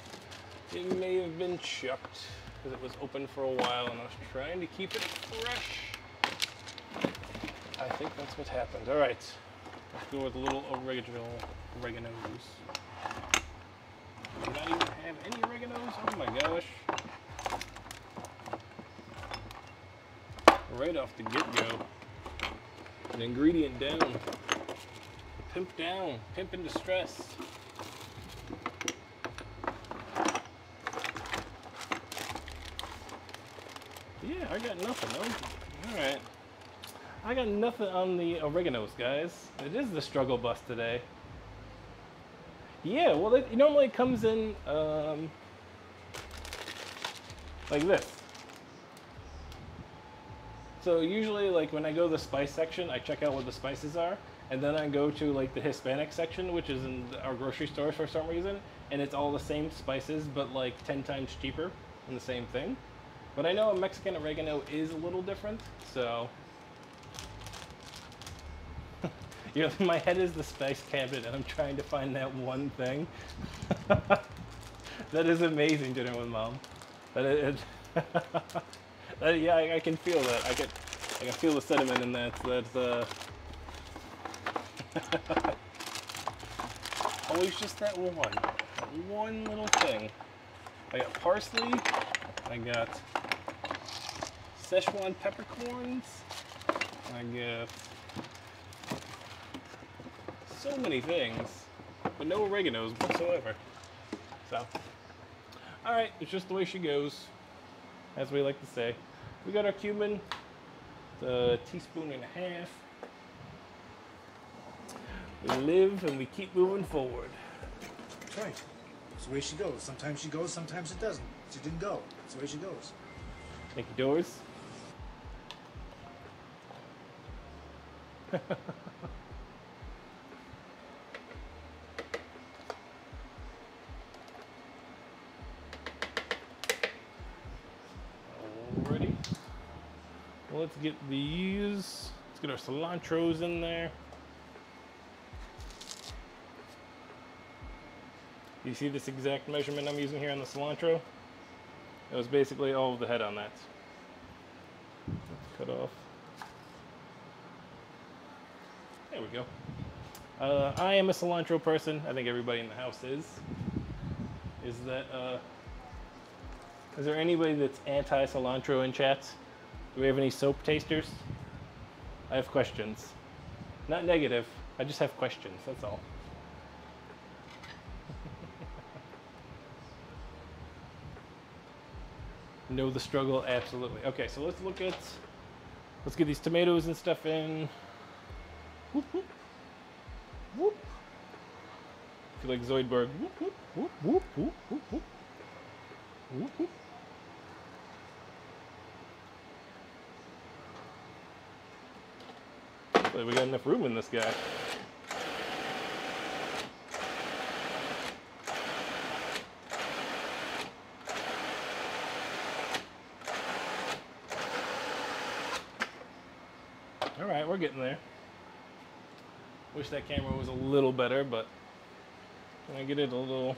It may have been chucked because it was open for a while and I was trying to keep it fresh. I think that's what happened. All right, let's go with a little oreganos. Do not even have any oreganos? Oh my gosh. Right off the get-go. An ingredient down. Pimp down. Pimp in distress. Yeah, I got nothing. Oh, alright. I got nothing on the oreganos, guys. It is the struggle bus today. Yeah, well, it normally comes in like this. So usually, like when I go to the spice section, I check out what the spices are, and then I go to like the Hispanic section, which is in our grocery stores for some reason, and it's all the same spices, but like 10 times cheaper and the same thing. But I know a Mexican oregano is a little different, so... You know, my head is the spice cabinet, and I'm trying to find that one thing. That is amazing, dinner with mom. That is, yeah, I can feel that. I can feel the sentiment in that. That's always just that one little thing. I got parsley. I got Szechuan peppercorns. I got so many things, but no oreganos whatsoever. So, alright, it's just the way she goes, as we like to say. We got our cumin, a teaspoon and a half. We live and we keep moving forward. That's right. It's the way she goes. Sometimes she goes, sometimes it doesn't. She didn't go. It's the way she goes. Thank you, Doors. let's get these. Let's get our cilantros in there. You see this exact measurement I'm using here on the cilantro? It was basically all of the head on that. Let's cut off. There we go. I am a cilantro person. I think everybody in the house is. Is there anybody that's anti-cilantro in chat? Do we have any soap tasters? I have questions. Not negative. I just have questions. That's all. Know the struggle? Absolutely. Okay, so let's get these tomatoes and stuff in. Whoop, whoop. Whoop. I feel like Zoidberg. Whoop, whoop, whoop, whoop, whoop, whoop, whoop. Whoop, whoop. Hopefully we got enough room in this guy. Alright, we're getting there. Wish that camera was a little better, but can I get it a little...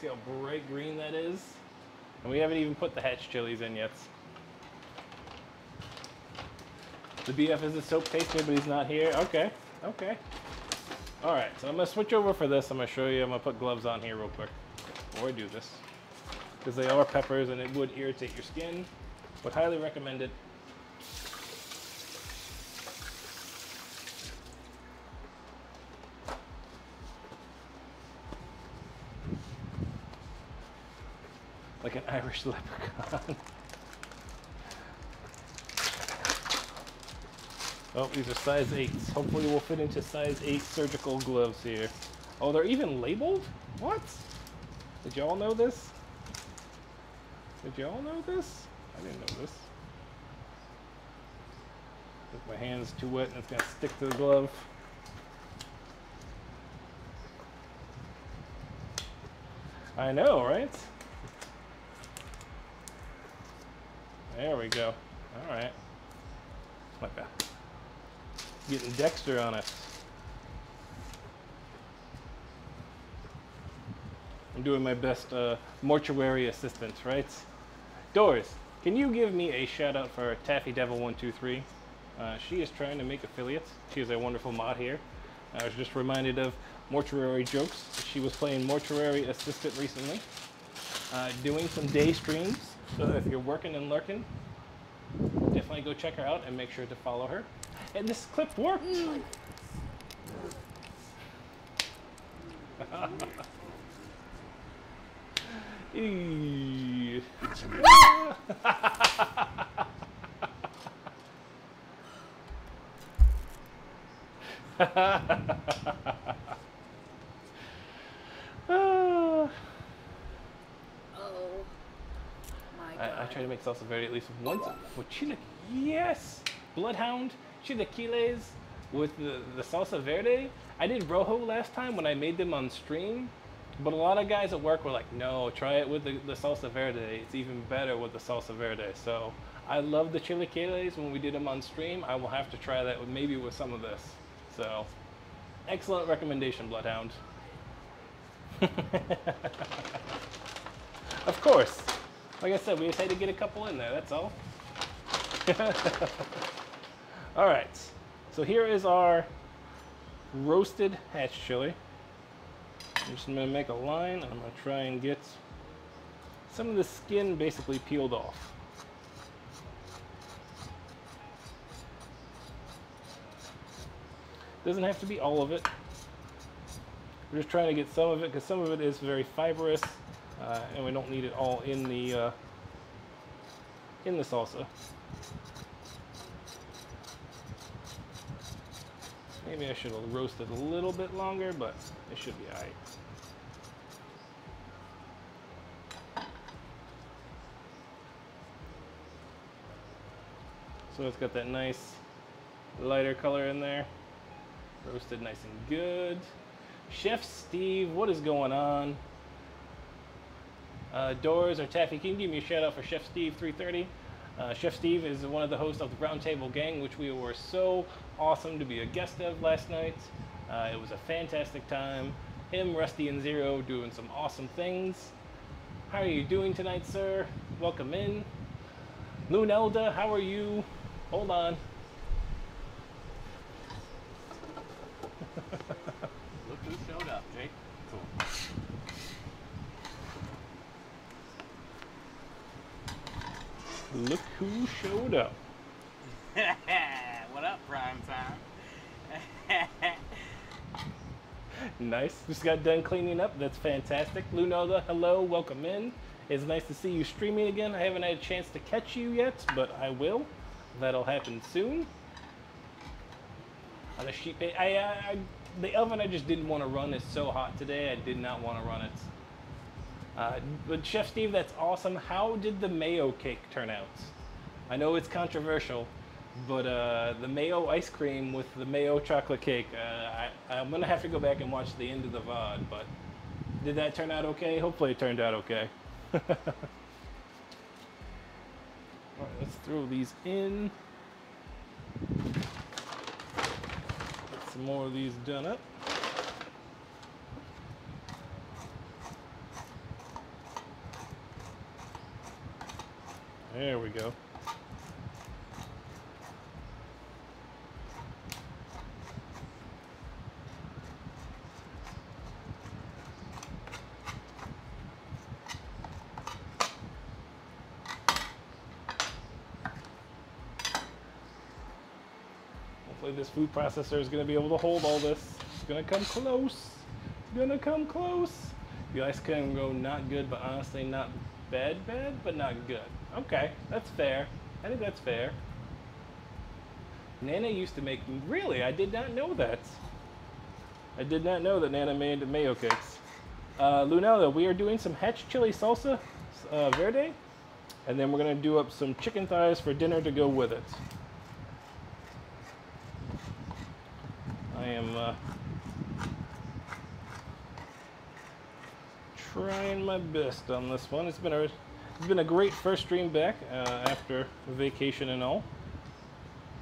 See how bright green that is? And we haven't even put the hatch chilies in yet. The BF is a soap taster, but he's not here. Okay, okay. Alright, so I'm going to switch over for this. I'm going to show you. I'm going to put gloves on here real quick before I do this. Because they are peppers and it would irritate your skin. Would highly recommend it. Like an Irish leprechaun. Oh, these are size 8s. Hopefully we'll fit into size 8 surgical gloves here. Oh, they're even labeled? What? Did y'all know this? Did y'all know this? I didn't know this. If my hand's too wet and it's gonna stick to the glove. I know, right? There we go. Alright. Like that. Getting Dexter on it. I'm doing my best mortuary assistant, right? Doors, can you give me a shout out for Taffy Devil 123? She is trying to make affiliates. She is a wonderful mod here. I was just reminded of mortuary jokes. She was playing mortuary assistant recently, doing some day streams. So if you're working and lurking, definitely go check her out and make sure to follow her. And this clip worked. I try to make salsa verde at least once with chile. Yes! Bloodhound, chilaquiles with the salsa verde. I did rojo last time when I made them on stream, but a lot of guys at work were like, no, try it with the salsa verde. It's even better with the salsa verde. So I love the chilaquiles when we did them on stream. I will have to try that with maybe with some of this. So excellent recommendation, Bloodhound. Of course. Like I said, we just had to get a couple in there, that's all. Alright, so here is our roasted hatch chili. I'm just going to make a line and I'm going to try and get some of the skin basically peeled off. Doesn't have to be all of it. We're just trying to get some of it because some of it is very fibrous and we don't need it all in the salsa. Maybe I should have roasted a little bit longer, but it should be alright. So it's got that nice lighter color in there. Roasted nice and good. Chef Steve, what is going on? Doors or Taffy King, give me a shout out for Chef Steve 330. Chef Steve is one of the hosts of the Roundtable Gang, which we were so awesome to be a guest of last night. It was a fantastic time. Him, Rusty, and Zero doing some awesome things. How are you doing tonight, sir? Welcome in. Lunelda, how are you? Hold on. Look who showed up, Jake. Cool. Look who showed up. What up, prime time? Nice. Just got done cleaning up. That's fantastic. Lunelda, hello. Welcome in. It's nice to see you streaming again. I haven't had a chance to catch you yet, but I will. That'll happen soon. On the sheet, the oven I just didn't want to run. It's so hot today. I did not want to run it. But Chef Steve, that's awesome. How did the mayo cake turn out? I know it's controversial, but the mayo ice cream with the mayo chocolate cake, I'm going to have to go back and watch the end of the VOD, but did that turn out okay? Hopefully it turned out okay. Alright, let's throw these in. Get some more of these done up. There we go. Hopefully this food processor is going to be able to hold all this. It's going to come close. It's going to come close. The ice cream go not good, but honestly not bad, but not good. Okay, that's fair. I think that's fair. Nana used to make, really? I did not know that. I did not know that Nana made mayo cakes. Lunella, we are doing some Hatch Chile Salsa Verde, and then we're going to do up some chicken thighs for dinner to go with it. I am trying my best on this one. It's been a great first stream back after vacation and all.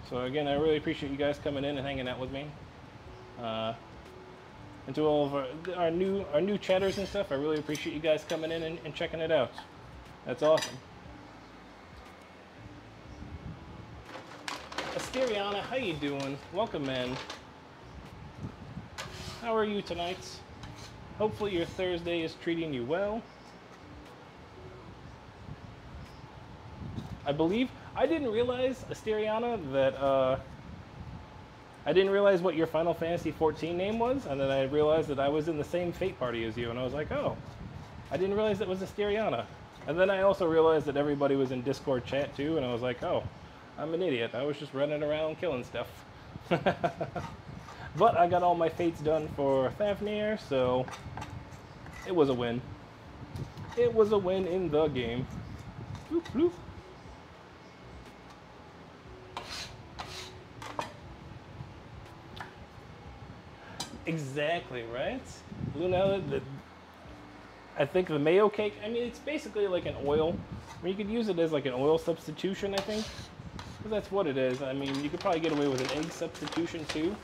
So again, I really appreciate you guys coming in and hanging out with me. And to all of our new chatters and stuff, I really appreciate you guys coming in and checking it out. That's awesome. Asteriana, how you doing? Welcome in. How are you tonight? Hopefully your Thursday is treating you well. I believe, I didn't realize, Asteriana, that, I didn't realize what your Final Fantasy XIV name was, and then I realized that I was in the same Fate party as you, and I was like, oh, I didn't realize that was Asteriana. And then I also realized that everybody was in Discord chat too, and I was like, oh, I'm an idiot. I was just running around killing stuff. But I got all my fates done for Fafnir, so it was a win. It was a win in the game. Bloop, bloop. Exactly, right? Lunella, I think the mayo cake, I mean, it's basically like an oil. I mean, you could use it as like an oil substitution, I think. Because that's what it is. I mean, you could probably get away with an egg substitution too.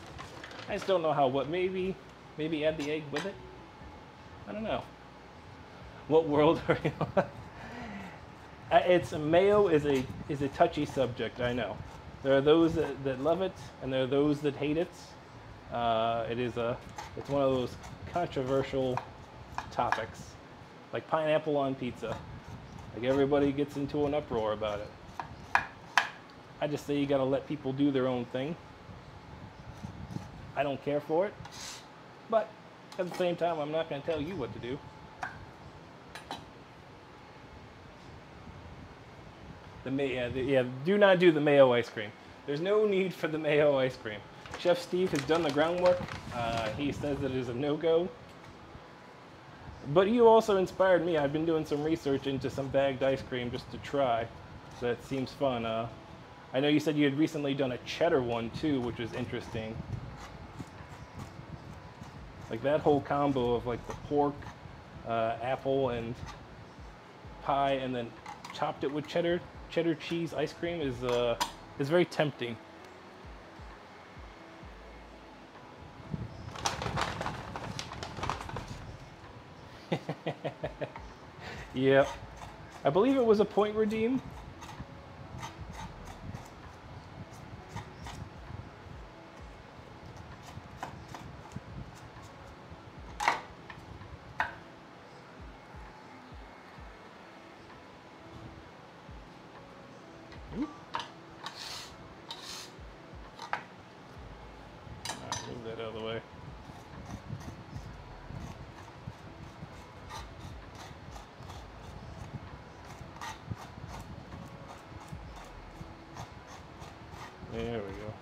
I just don't know how. What, maybe add the egg with it? I don't know. What world are you on? It's mayo is a touchy subject, I know. There are those that love it, and there are those that hate it. It's one of those controversial topics, like pineapple on pizza. Like everybody gets into an uproar about it. I just say you gotta let people do their own thing. I don't care for it, but at the same time, I'm not gonna tell you what to do. Do not do the mayo ice cream. There's no need for the mayo ice cream. Chef Steve has done the groundwork. He says that it is a no-go. But you also inspired me. I've been doing some research into some bagged ice cream just to try. So that seems fun. I know you said you had recently done a cheddar one too, which is interesting. Like that whole combo of like the pork, apple, and pie and then topped it with cheddar cheese ice cream is very tempting. Yep. I believe it was a point redeem. Move that out of the way. There we go.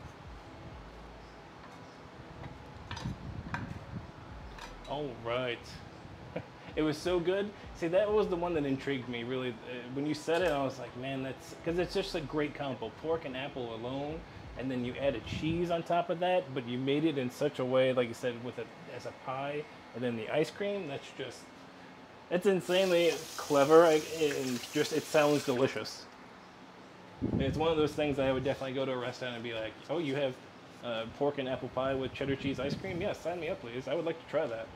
All right. It was so good. See, that was the one that intrigued me, really. When you said it, I was like, man, that's... Because it's just a great combo. Pork and apple alone, and then you added cheese on top of that, but you made it in such a way, like you said, with it as a pie, and then the ice cream, that's just... It's insanely clever, and just, it sounds delicious. And it's one of those things that I would definitely go to a restaurant and be like, oh, you have pork and apple pie with cheddar cheese ice cream? Yes, sign me up, please. I would like to try that.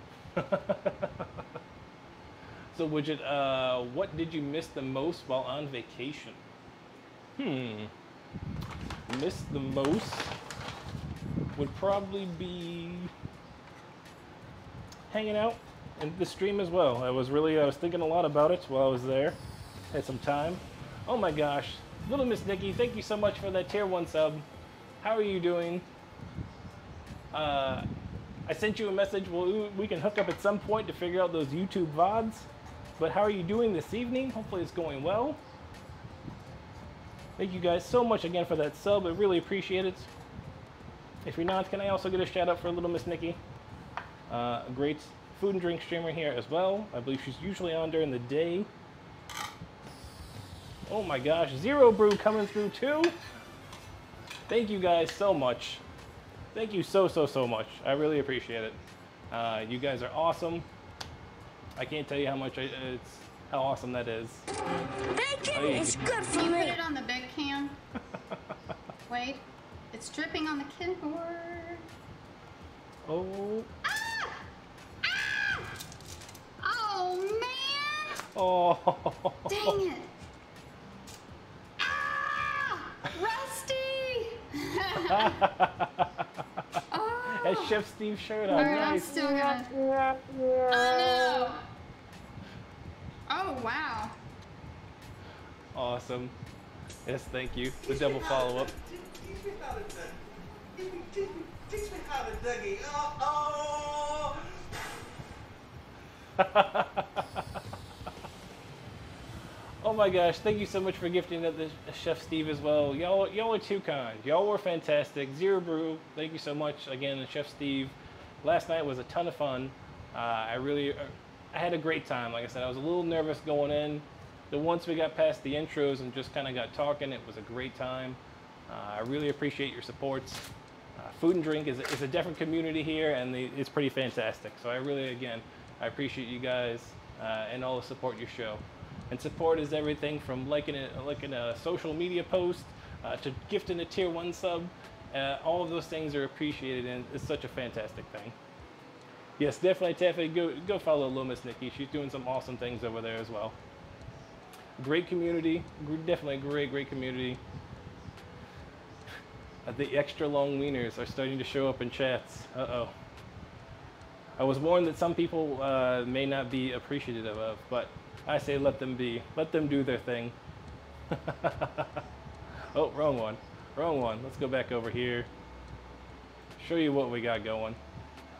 So, Widget, what did you miss the most while on vacation? Miss the most would probably be hanging out in the stream as well. I was thinking a lot about it while I was there. Had some time. Oh my gosh. Little Miss Nikki, thank you so much for that tier 1 sub. How are you doing? I sent you a message. Well, we can hook up at some point to figure out those YouTube VODs. But how are you doing this evening? Hopefully it's going well. Thank you guys so much again for that sub. I really appreciate it. If you're not, can I also get a shout out for Little Miss Nikki? A great food and drink streamer here as well. I believe she's usually on during the day. Oh my gosh, Zero Brew coming through too. Thank you guys so much. Thank you so much. I really appreciate it. You guys are awesome. I can't tell you how much how awesome that is. Bacon is good for me. Put it on the big can. Wait, it's dripping on the keyboard. Oh. Ah! Ah! Oh man! Oh. Dang it! Rusty! Oh. That's Chef Steve's shirt on. Alright, Nice. I'm still gonna... Oh no! Oh wow. Awesome. Yes, thank you. The double follow-up. Teach me how to Dougie. Oh! Oh my gosh, thank you so much for gifting that to Chef Steve as well. Y'all are too kind. Y'all were fantastic. Zero Brew, thank you so much again, Chef Steve. Last night was a ton of fun. I had a great time. Like I said, I was a little nervous going in, but once we got past the intros and just kind of got talking, it was a great time. I really appreciate your supports. Food and Drink is a different community here, and it's pretty fantastic. So I really, again, I appreciate you guys and all the support you show. And support is everything from liking a social media post to gifting a tier 1 sub. All of those things are appreciated, and it's such a fantastic thing. Yes, definitely, Taffy, go follow Little Miss Nikki. She's doing some awesome things over there as well. Great community, definitely a great community. The extra long wieners are starting to show up in chats. Uh-oh. I was warned that some people may not be appreciative of, but I say let them be. Let them do their thing. Oh, wrong one. Wrong one. Let's go back over here. Show you what we got going.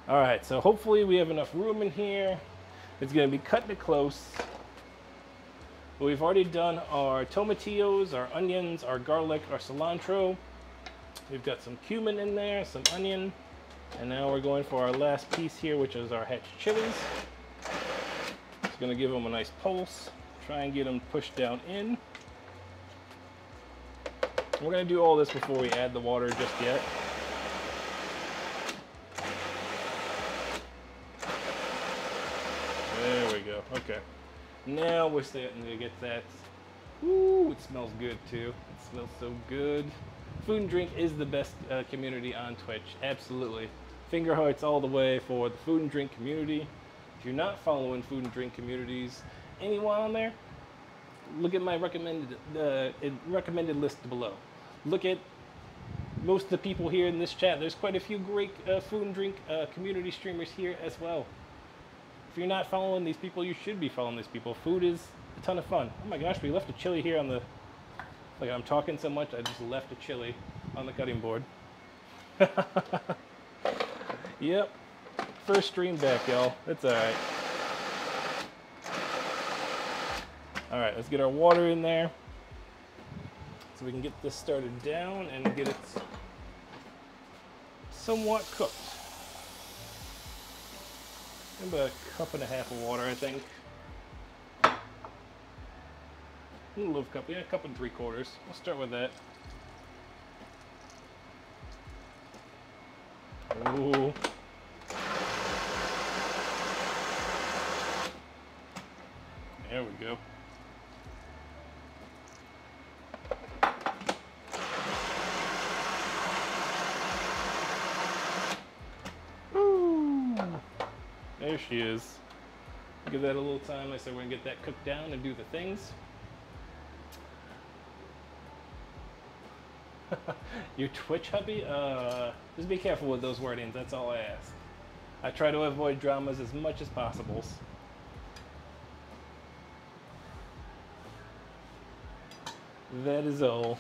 All right, so hopefully we have enough room in here. It's going to be cutting it close. But we've already done our tomatillos, our onions, our garlic, our cilantro. We've got some cumin in there, some onion. And now we're going for our last piece here, which is our hatch chilies. Just going to give them a nice pulse. Try and get them pushed down in. We're going to do all this before we add the water just yet. There we go. Okay. Now we're starting to get that. Ooh, it smells good too. It smells so good. Food and Drink is the best community on Twitch. Absolutely. Finger hearts all the way for the Food and Drink community. If you're not following Food and Drink communities, anyone on there, look at my recommended list below. Look at most of the people here in this chat. There's quite a few great Food and Drink community streamers here as well. If you're not following these people, you should be following these people. Food is a ton of fun. Oh my gosh, we left a chili here on the... Like, I'm talking so much, I just left a chili on the cutting board. Yep. First stream back, y'all. That's alright. Alright, let's get our water in there so we can get this started down and get it somewhat cooked. About a cup and a half of water, I think. A little cup, yeah, a cup and 3/4. We'll start with that. Ooh. There we go. Ooh. There she is. Give that a little time. I said we're gonna get that cooked down and do the things. Your Twitch hubby? Just be careful with those wordings, that's all I ask. I try to avoid dramas as much as possible. That is all.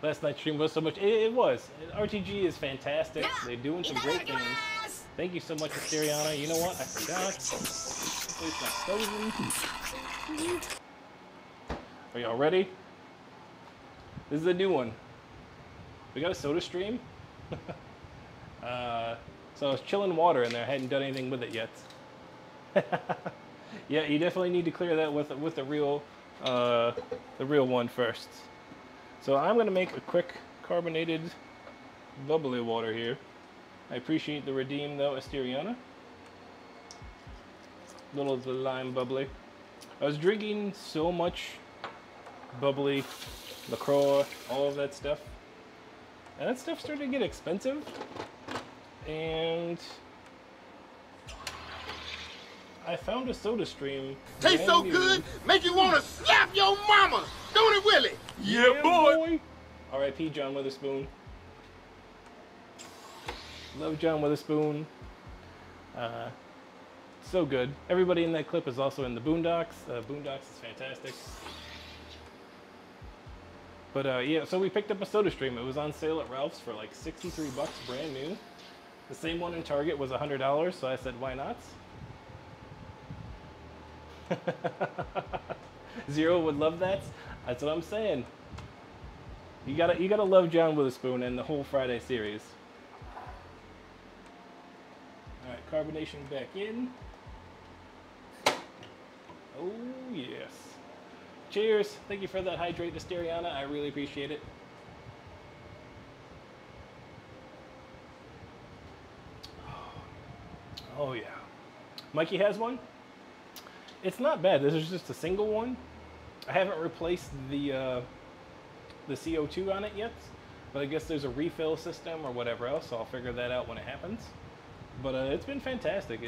Last night's stream was so much. It was. RTG is fantastic. They're doing some great things. Thank you so much, Asteriana. You know what? I forgot. It's not frozen. Are y'all ready? This is a new one. We got a soda stream. So I was chilling water in there. I hadn't done anything with it yet. Yeah, you definitely need to clear that with the real one first. So I'm gonna make a quick carbonated bubbly water here. I appreciate the redeem though, Asteriana. Little of the lime bubbly. I was drinking so much bubbly, LaCroix, all of that stuff. And that stuff started to get expensive. And I found a soda stream. Tastes so good, make you want to slap your mama. Don't it, Willie? Yeah, boy. R.I.P. John Witherspoon. Love John Witherspoon. So good. Everybody in that clip is also in the Boondocks. Boondocks is fantastic. But yeah, so we picked up a soda stream. It was on sale at Ralph's for like 63 bucks, brand new. The same one in Target was $100, so I said, why not? Zero would love that. That's what I'm saying. You gotta love John Witherspoon and the whole Friday series. All right, carbonation back in. Oh yes. Cheers. Thank you for that hydrate, Asteriana. I really appreciate it. Oh yeah. Mikey has one. It's not bad. This is just a single one. I haven't replaced the CO2 on it yet, but I guess there's a refill system or whatever else, so I'll figure that out when it happens. But it's been fantastic.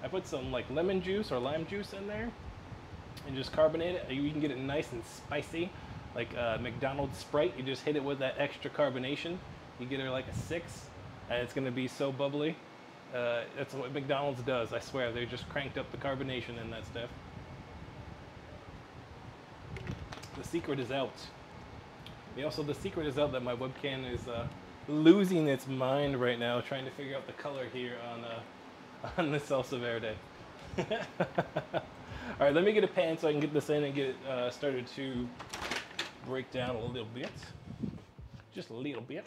I put some like lemon juice or lime juice in there and just carbonate it. You can get it nice and spicy, like McDonald's Sprite. You just hit it with that extra carbonation. You get her like a 6, and it's gonna be so bubbly. That's what McDonald's does, I swear. They just cranked up the carbonation in that stuff. The secret is out. The secret is out that my webcam is losing its mind right now, trying to figure out the color here on the Salsa Verde. All right, let me get a pan so I can get this in and get it started to break down a little bit. Just a little bit.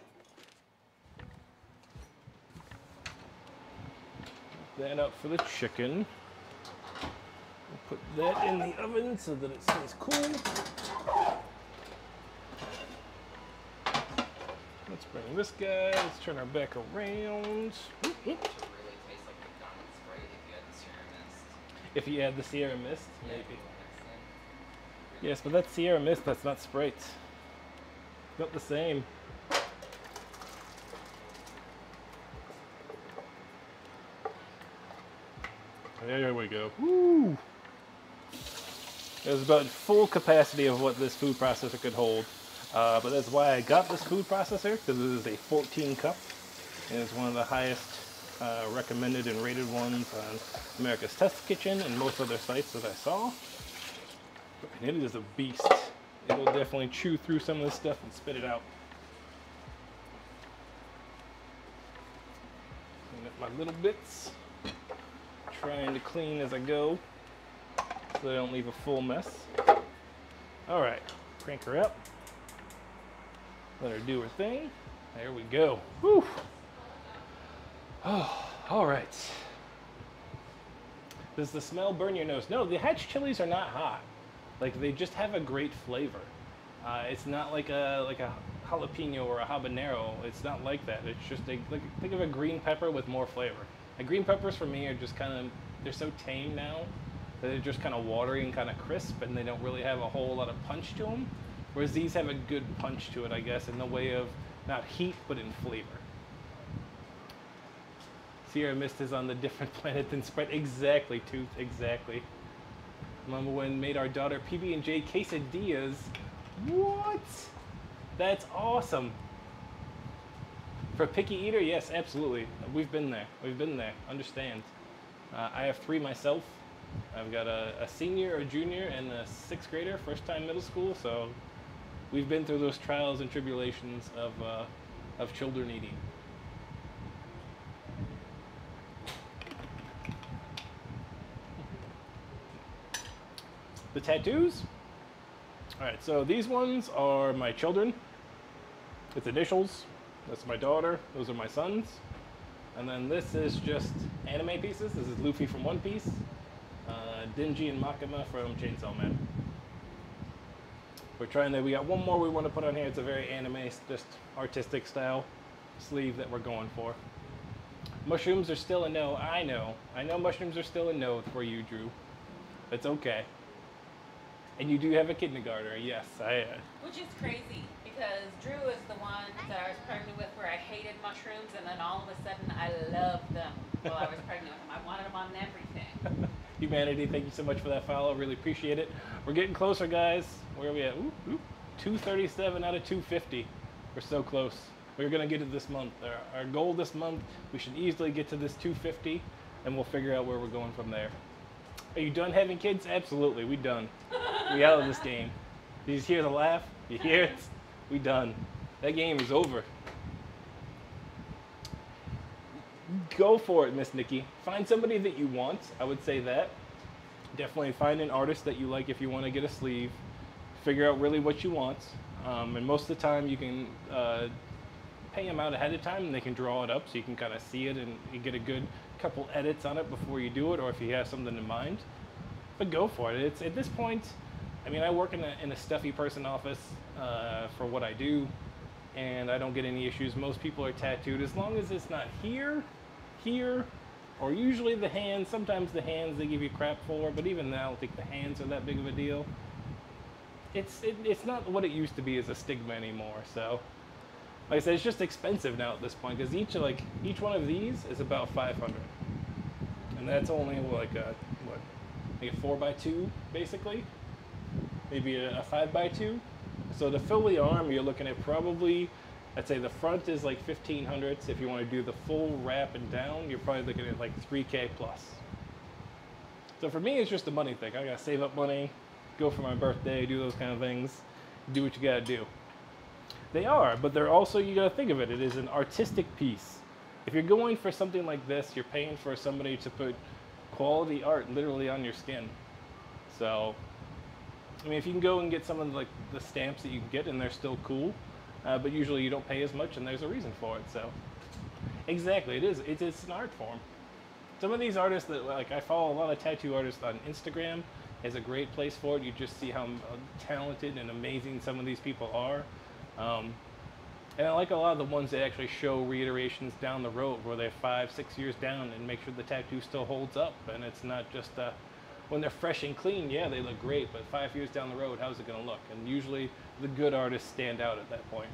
That up for the chicken. We'll put that in the oven so that it stays cool. Let's bring this guy. Let's turn our back around. It really tastes like McDonald's Sprite if you had the If you add the Sierra Mist, maybe. Yes, but that's Sierra Mist, that's not Sprite. Not the same. There we go. Woo! It was about full capacity of what this food processor could hold. But that's why I got this food processor, because it is a 14 cup. And it's one of the highest recommended and rated ones on America's Test Kitchen and most other sites that I saw. And it is a beast. It will definitely chew through some of this stuff and spit it out. Clean up my little bits. Trying to clean as I go so I don't leave a full mess. Alright, crank her up. Let her do her thing. There we go. Whew. Oh, alright. Does the smell burn your nose? No, the hatch chilies are not hot. Like, they just have a great flavor. It's not like a jalapeno or a habanero. It's not like that. It's just think of a green pepper with more flavor. Like, green peppers for me are just kind of, they're so tame now that they're just kind of watery and kind of crisp, and they don't really have a whole lot of punch to them. Whereas these have a good punch to it, I guess, in the way of not heat, but in flavor. Sierra Mist is on the different planet than Sprite. Exactly, Tooth, exactly. Mama Wen made our daughter PB&J quesadillas. What? That's awesome. For a picky eater, yes, absolutely. We've been there. We've been there. Understand. I have 3 myself. I've got a senior, a junior, and a 6th grader, first time middle school. So we've been through those trials and tribulations of children eating. The tattoos. All right, so these ones are my children. It's initials. That's my daughter. Those are my sons. And then this is just anime pieces. This is Luffy from One Piece. Denji and Makima from Chainsaw Man. We're trying to, we got one more we want to put on here. It's a very anime, just artistic style sleeve that we're going for. Mushrooms are still a no. I know mushrooms are still a no for you, Drew. It's okay. And you do have a kindergartner, yes. Which is crazy, because Drew is the one that I was pregnant with where I hated mushrooms, and then all of a sudden I loved them while I was pregnant with him. I wanted them on everything. Humanity, thank you so much for that follow. Really appreciate it. We're getting closer, guys. Where are we at? Ooh, 237 out of 250. We're so close. We're going to get it this month. Our goal this month, we should easily get to this 250, and we'll figure out where we're going from there. Are you done having kids? Absolutely, we done. We out of this game. You just hear the laugh? You hear it? We done. That game is over. Go for it, Miss Nikki. Find somebody that you want. I would say that. Definitely find an artist that you like if you want to get a sleeve. Figure out really what you want. And most of the time you can pay them out ahead of time and they can draw it up so you can kind of see it and you get a good couple edits on it before you do it, or if you have something in mind. But go for it. It's at this point, I mean, I work in a stuffy person office for what I do, and I don't get any issues. Most people are tattooed as long as it's not here, or usually the hands. Sometimes the hands they give you crap for, but even now I don't think the hands are that big of a deal. It's not what it used to be as a stigma anymore. So, like I said, it's just expensive now at this point, because each one of these is about $500, and that's only like a 4x2 basically, maybe a 5x2. So to fill the arm, you're looking at probably, I'd say the front is like 1,500. If you want to do the full wrap and down, you're probably looking at like 3K plus. So for me, it's just a money thing. I gotta save up money, go for my birthday, do those kind of things, do what you gotta do. They are, but they're also, you gotta think of it, it is an artistic piece. If you're going for something like this, you're paying for somebody to put quality art literally on your skin. So, I mean, if you can go and get some of like the stamps that you can get and they're still cool, but usually you don't pay as much and there's a reason for it. So, exactly, it's an art form. Some of these artists that, like, I follow a lot of tattoo artists on Instagram, is a great place for it. You just see how talented and amazing some of these people are. And I like a lot of the ones that actually show reiterations down the road where they're 5-6 years down and make sure the tattoo still holds up and it's not just when they're fresh and clean, yeah, they look great, but 5 years down the road, how's it going to look? And usually the good artists stand out at that point.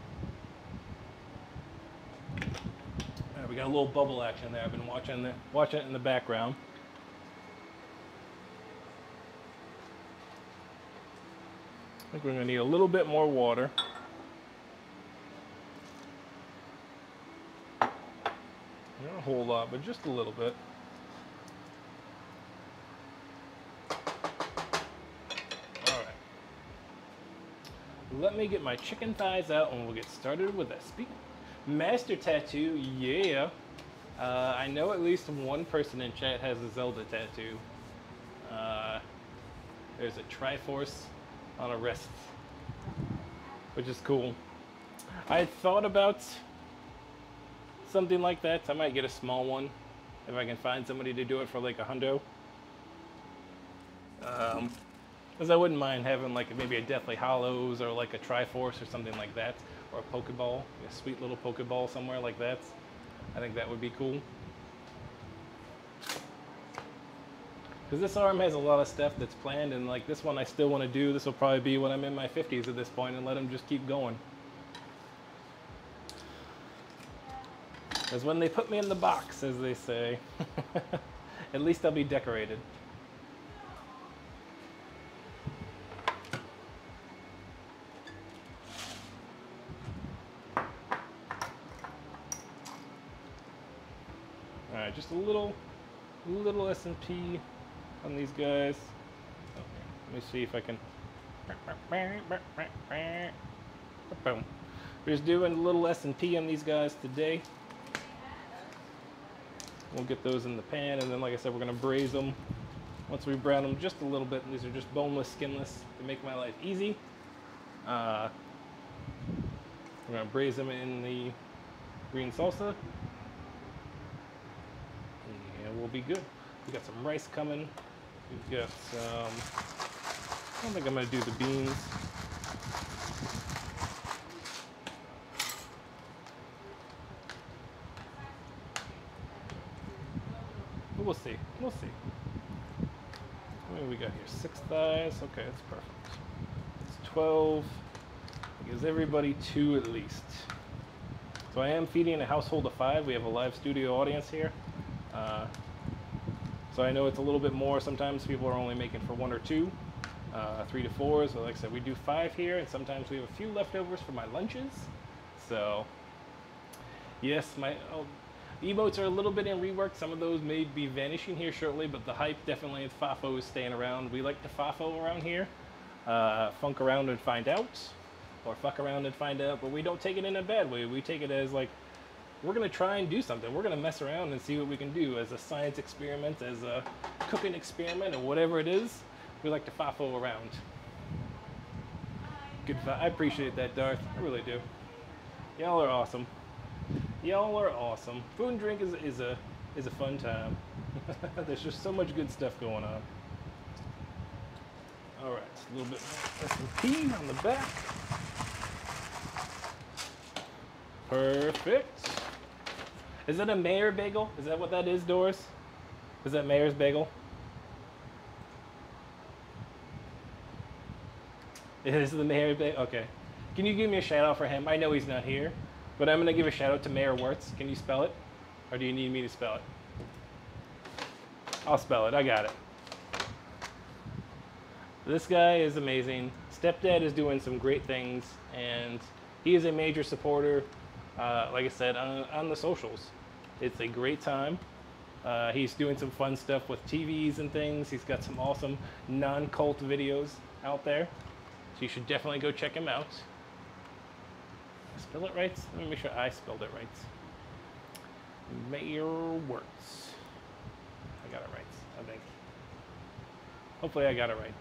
All right, we got a little bubble action there. I've been watching it in the background. I think we're going to need a little bit more water. Not a whole lot, but just a little bit. Let me get my chicken thighs out and we'll get started with this. Master tattoo, yeah. I know at least one person in chat has a Zelda tattoo. There's a Triforce on a wrist, which is cool. I thought about something like that. I might get a small one if I can find somebody to do it for like a hundo. Because I wouldn't mind having like maybe a Deathly Hallows or like a Triforce or something like that, or a Pokeball, a sweet little Pokeball somewhere like that. I think that would be cool. Because this arm has a lot of stuff that's planned, and like this one I still want to do. This will probably be when I'm in my 50s at this point, and let them just keep going. Because when they put me in the box, as they say, at least I'll be decorated. Alright, just a little S&P on these guys. Okay, let me see if I can. Boom. We're just doing a little S&P on these guys today. We'll get those in the pan, and then like I said, we're going to braise them. Once we brown them just a little bit, and these are just boneless, skinless, to make my life easy. We're going to braise them in the green salsa. And we'll be good. We got some rice coming. We've got some, I don't think I'm going to do the beans. But we'll see. We'll see. What do we got here? 6 thighs. Okay, that's perfect. It's 12. It gives everybody 2 at least. So I am feeding a household of 5. We have a live studio audience here. So I know it's a little bit more. Sometimes people are only making for 1 or 2, 3 to 4. So like I said, we do 5 here, and sometimes we have a few leftovers for my lunches. So yes, my emotes are a little bit in rework. Some of those may be vanishing here shortly, but the hype definitely, FAFO is staying around. We like to FAFO around here. Funk around and find out, or fuck around and find out, but we don't take it in a bad way. We take it as like, we're going to try and do something. We're going to mess around and see what we can do as a science experiment, as a cooking experiment, or whatever it is. We like to FAFO around. Good. I appreciate that, Darth. I really do. Y'all are awesome. Y'all are awesome. Food and drink is a fun time. There's just so much good stuff going on. All right, a little bit more S&P on the back. Perfect. Is that a Mayor bagel? Is that what that is, Doris? Is that Mayor's bagel? It is the Mayor bagel? Okay. Can you give me a shout out for him? I know he's not here, but I'm going to give a shout out to Mayor Wirtz. Can you spell it? Or do you need me to spell it? I'll spell it. I got it. This guy is amazing. Stepdad is doing some great things, and he is a major supporter, like I said, on the socials. It's a great time. He's doing some fun stuff with TVs and things. He's got some awesome non-cult videos out there. So you should definitely go check him out. Spell it right? Let me make sure I spelled it right. Mayor Wirtz. I got it right, I think. Hopefully I got it right.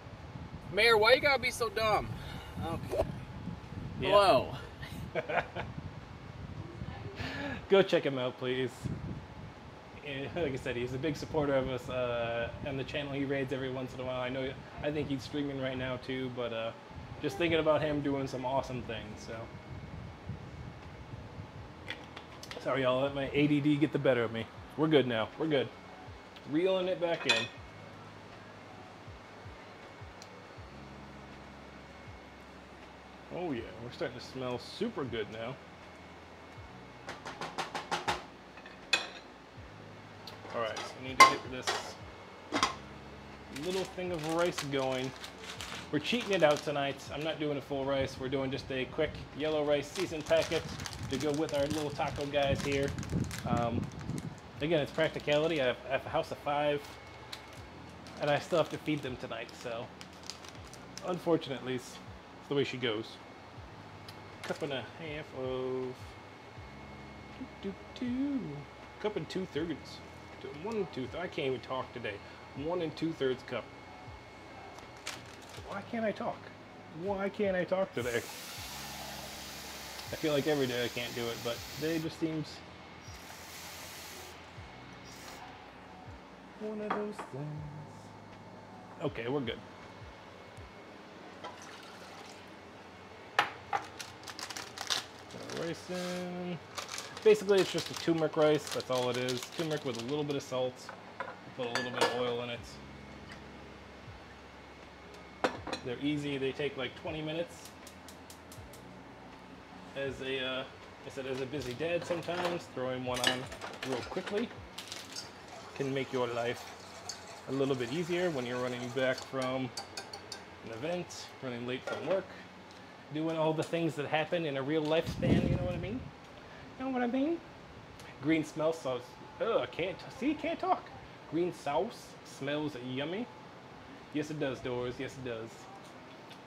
Mayor, why you gotta be so dumb? Okay. Yeah. Hello. Go check him out, please. And like I said, he's a big supporter of us on the channel. He raids every once in a while. I think he's streaming right now too, but just thinking about him doing some awesome things. So sorry, y'all. Let my ADD get the better of me. We're good now. We're good. Reeling it back in. Oh yeah, we're starting to smell super good now. Alright, so I need to get this little thing of rice going. We're cheating it out tonight. I'm not doing a full rice. We're doing just a quick yellow rice seasoned packet to go with our little taco guys here. Again, it's practicality. I have a house of 5, and I still have to feed them tonight, so unfortunately, it's the way she goes. Cup and a half of cup and 2/3. 1 2/3. I can't even talk today. 1 2/3 cup. Why can't I talk? Why can't I talk today? I feel like every day I can't do it, but today just seems one of those things. Okay, we're good. Rice in. Basically, it's just a turmeric rice. That's all it is. Turmeric with a little bit of salt. Put a little bit of oil in it. They're easy. They take like 20 minutes. As a, I said, as a busy dad, sometimes throwing one on real quickly can make your life a little bit easier when you're running back from an event, running late from work, doing all the things that happen in a real lifespan. You know what I mean? You know what I mean? Green smell sauce. Ugh, can't talk. Green sauce smells yummy. Yes, it does, Doors. Yes, it does.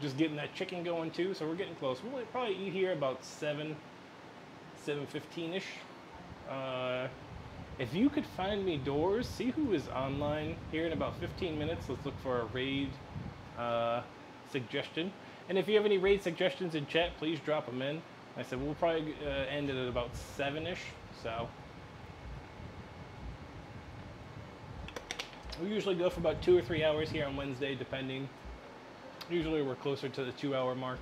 Just getting that chicken going too, so we're getting close. We'll probably eat here about 7:15-ish. If you could find me, Doors, see who is online here in about 15 minutes. Let's look for a raid suggestion. And if you have any raid suggestions in chat, please drop them in. I said we'll probably end it at about 7-ish, so. We usually go for about 2 or 3 hours here on Wednesday, depending. Usually we're closer to the 2-hour mark.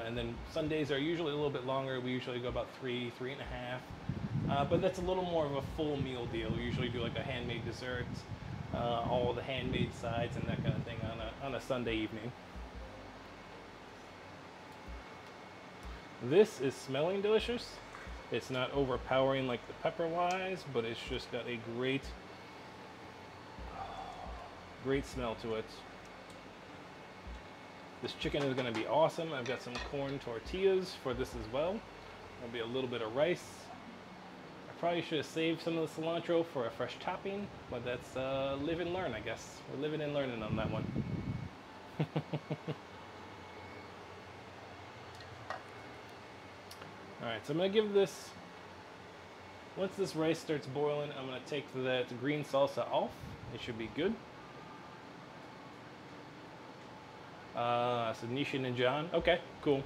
And then Sundays are usually a little bit longer. We usually go about 3.5. But that's a little more of a full meal deal. We usually do like a handmade dessert, all the handmade sides and that kind of thing on a Sunday evening. This is smelling delicious. It's not overpowering like the pepper wise, but it's just got a great smell to it. This chicken is going to be awesome. I've got some corn tortillas for this as well. There'll be a little bit of rice. I probably should have saved some of the cilantro for a fresh topping, but that's live and learn, I guess. We're living and learning on that one. Alright, so I'm going to give this, once this rice starts boiling, I'm going to take that green salsa off. It should be good. So Nishan and John. Okay, cool.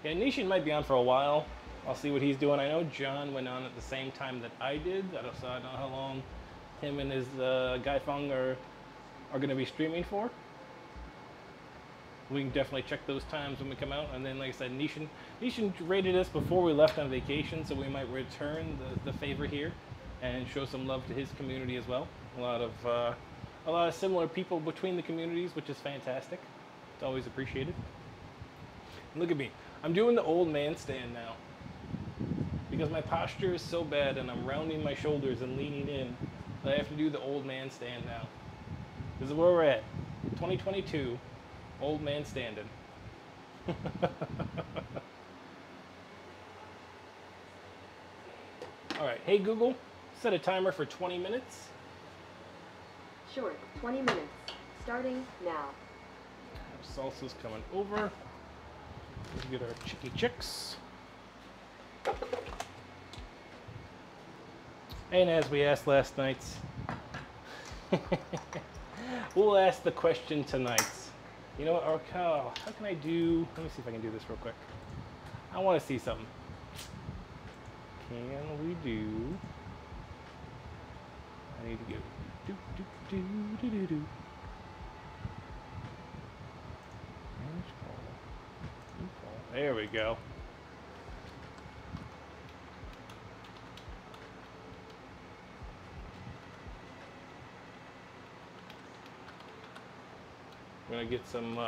Yeah, Nishan might be on for a while. I'll see what he's doing. I know John went on at the same time that I did. So I don't know how long him and his Guy Fung are going to be streaming for. We can definitely check those times when we come out. And then, like I said, Nishan rated us before we left on vacation, so we might return the favor here and show some love to his community as well. A lot of similar people between the communities, which is fantastic. It's always appreciated. And look at me. I'm doing the old man stand now. Because my posture is so bad and I'm rounding my shoulders and leaning in, that I have to do the old man stand now. This is where we're at. 2022, old man standing. Alright, hey Google, set a timer for 20 minutes. Sure, 20 minutes. Starting now. Salsa's coming over. Let's get our chicky chicks. And as we asked last night, we'll ask the question tonight. You know what, how can I do, let me see if I can do this real quick. I want to see something. Can we do, I need to go, there we go. I'm gonna get some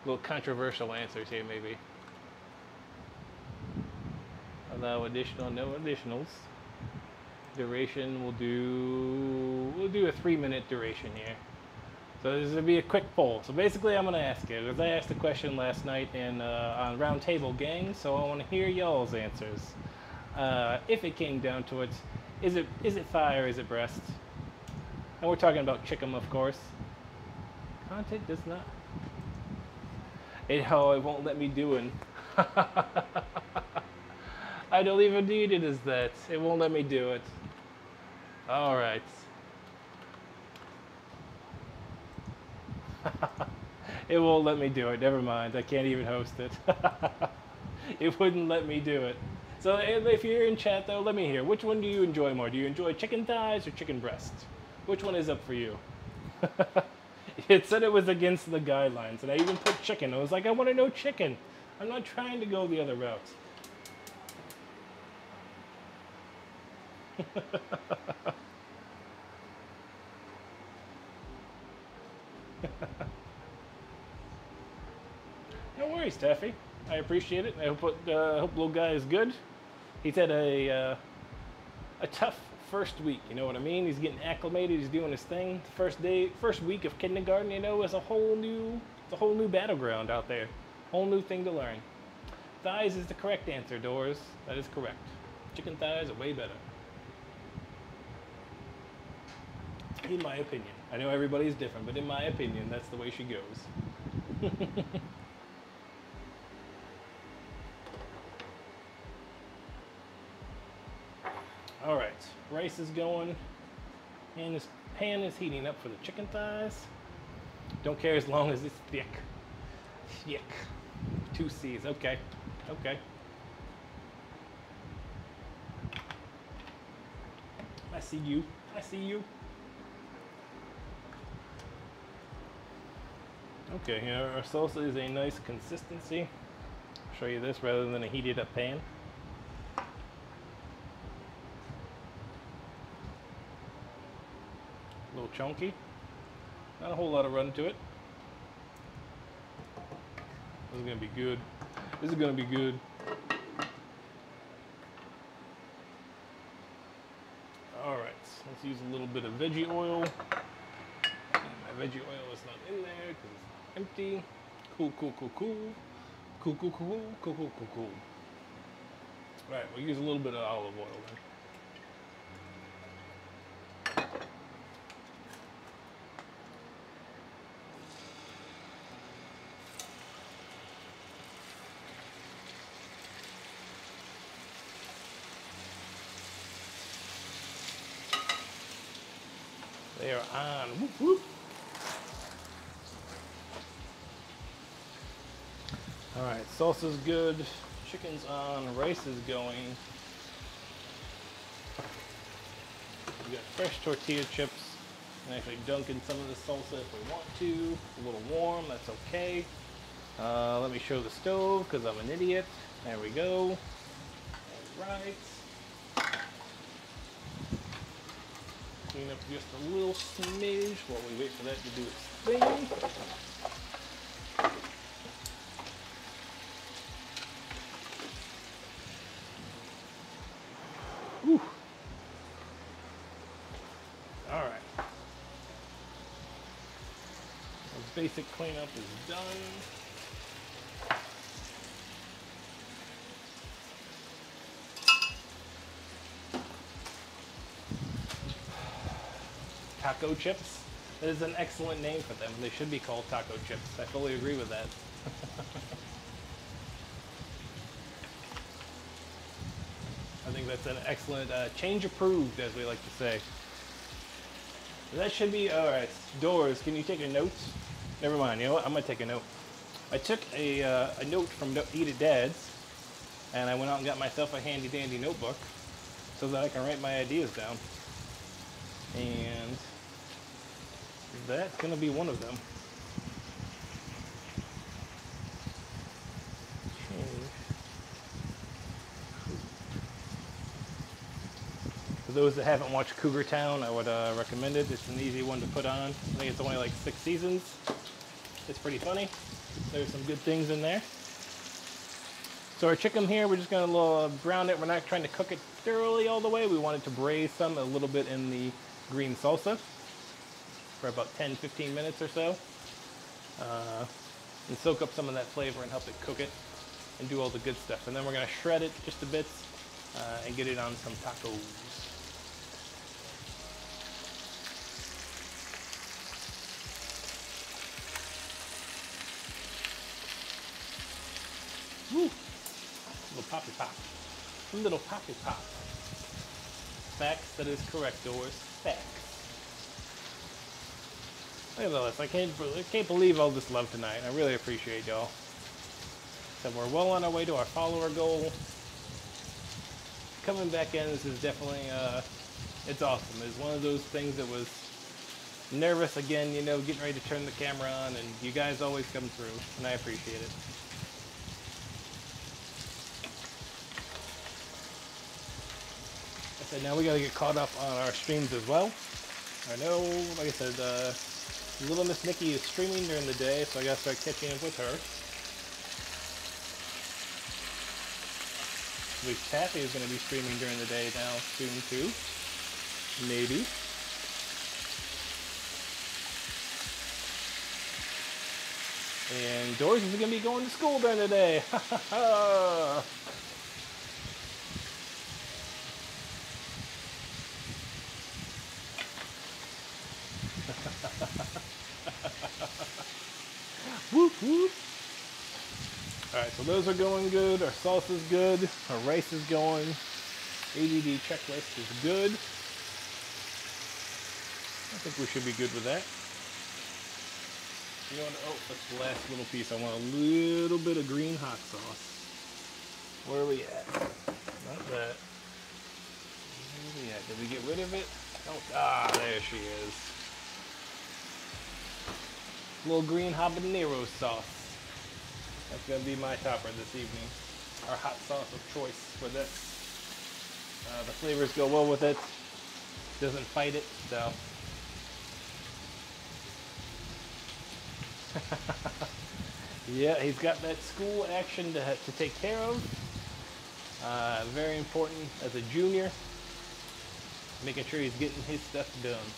little controversial answers here, maybe. Allow additional, no additionals. Duration, we'll do a 3-minute duration here. So this will be a quick poll. So basically I'm going to ask you, because I asked the question last night on Round Table Gang, so I want to hear y'all's answers. If it came down to it, is it thigh or is it breast? And we're talking about chicken, of course. Content does not. It won't let me do it. I don't even need it as that. It won't let me do it. All right. It won't let me do it. Never mind. I can't even host it. It wouldn't let me do it. So if you're in chat, though, let me hear. Which one do you enjoy more? Do you enjoy chicken thighs or chicken breast? Which one is up for you? It said it was against the guidelines, and I even put chicken. I was like, I want to know chicken. I'm not trying to go the other route. No worries, Taffy. I appreciate it. I hope little guy is good. He's had a tough first week. You know what I mean? He's getting acclimated. He's doing his thing. The first week of kindergarten, you know, is a whole new battleground out there. Whole new thing to learn. Thighs is the correct answer, Doors. That is correct. Chicken thighs are way better. In my opinion. I know everybody's different, but in my opinion, that's the way she goes. All right, rice is going, and this pan is heating up for the chicken thighs. Don't care as long as it's thick. Thick. 2 C's, okay, okay. I see you, I see you. Okay, here our salsa is a nice consistency. I'll show you this rather than a heated up pan. A little chunky. Not a whole lot of run to it. This is gonna be good. This is gonna be good. Alright, let's use a little bit of veggie oil. My veggie oil is not in there because it's empty. Cool, cool, cool, cool. Cool, cool, cool, cool, cool, cool, cool. Right, we'll use a little bit of olive oil then. They are on. Whoop, whoop. All right, salsa's good. Chicken's on. Rice is going. We got fresh tortilla chips. And actually dunk in some of the salsa if we want to. It's a little warm. That's okay. Let me show the stove because I'm an idiot. There we go. All right. Clean up just a little smidge while we wait for that to do its thing. Whew. All right. The basic cleanup is done. Taco chips. That is an excellent name for them. They should be called taco chips. I fully agree with that. I think that's an excellent change approved, as we like to say. That should be alright. Doors, can you take a note? Never mind. You know what? I'm gonna take a note. I took a note from Eat It Dad's, and I went out and got myself a handy dandy notebook so that I can write my ideas down. And that's going to be one of them. For those that haven't watched Cougar Town, I would recommend it. It's an easy one to put on. I think it's only like 6 seasons. It's pretty funny. There's some good things in there. So our chicken here, we're just gonna brown it. We're not trying to cook it thoroughly all the way. We want it to braise some a little bit in the green salsa for about 10-15 minutes or so. And soak up some of that flavor and help it cook it and do all the good stuff. And then we're gonna shred it just a bit and get it on some tacos. Woo! Little poppy pop. A little poppy pop. Facts, that is correct, Doors. Facts. Look at all this. I can't believe all this love tonight. I really appreciate y'all. So we're well on our way to our follower goal. Coming back in, this is definitely, it's awesome. It's one of those things that was nervous again, you know, getting ready to turn the camera on, and you guys always come through, and I appreciate it. I said, now we gotta get caught up on our streams as well. I know, like I said, little Miss Nikki is streaming during the day, so I gotta start catching up with her. I believe Taffy is gonna be streaming during the day now soon too. Maybe. And Doris is gonna be going to school during the day. Whoop whoop. Alright, so those are going good. Our salsa's good. Our rice is going. ADD checklist is good. I think we should be good with that. You know what? Oh, that's the last little piece. I want a little bit of green hot sauce. Where are we at? Not that. Where are we at? Did we get rid of it? Oh, there she is. Little green habanero sauce. That's going to be my topper this evening. Our hot sauce of choice for this. The flavors go well with it. Doesn't fight it, so. Yeah, he's got that school action to take care of. Very important as a junior. Making sure he's getting his stuff done.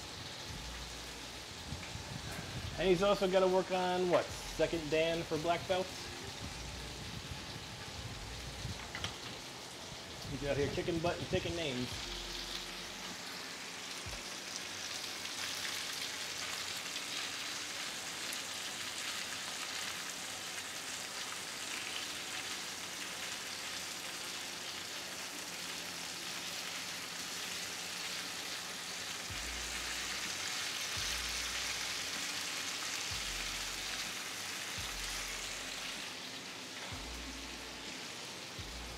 And he's also got to work on, what, second Dan for black belts? He's out here kicking butt and taking names.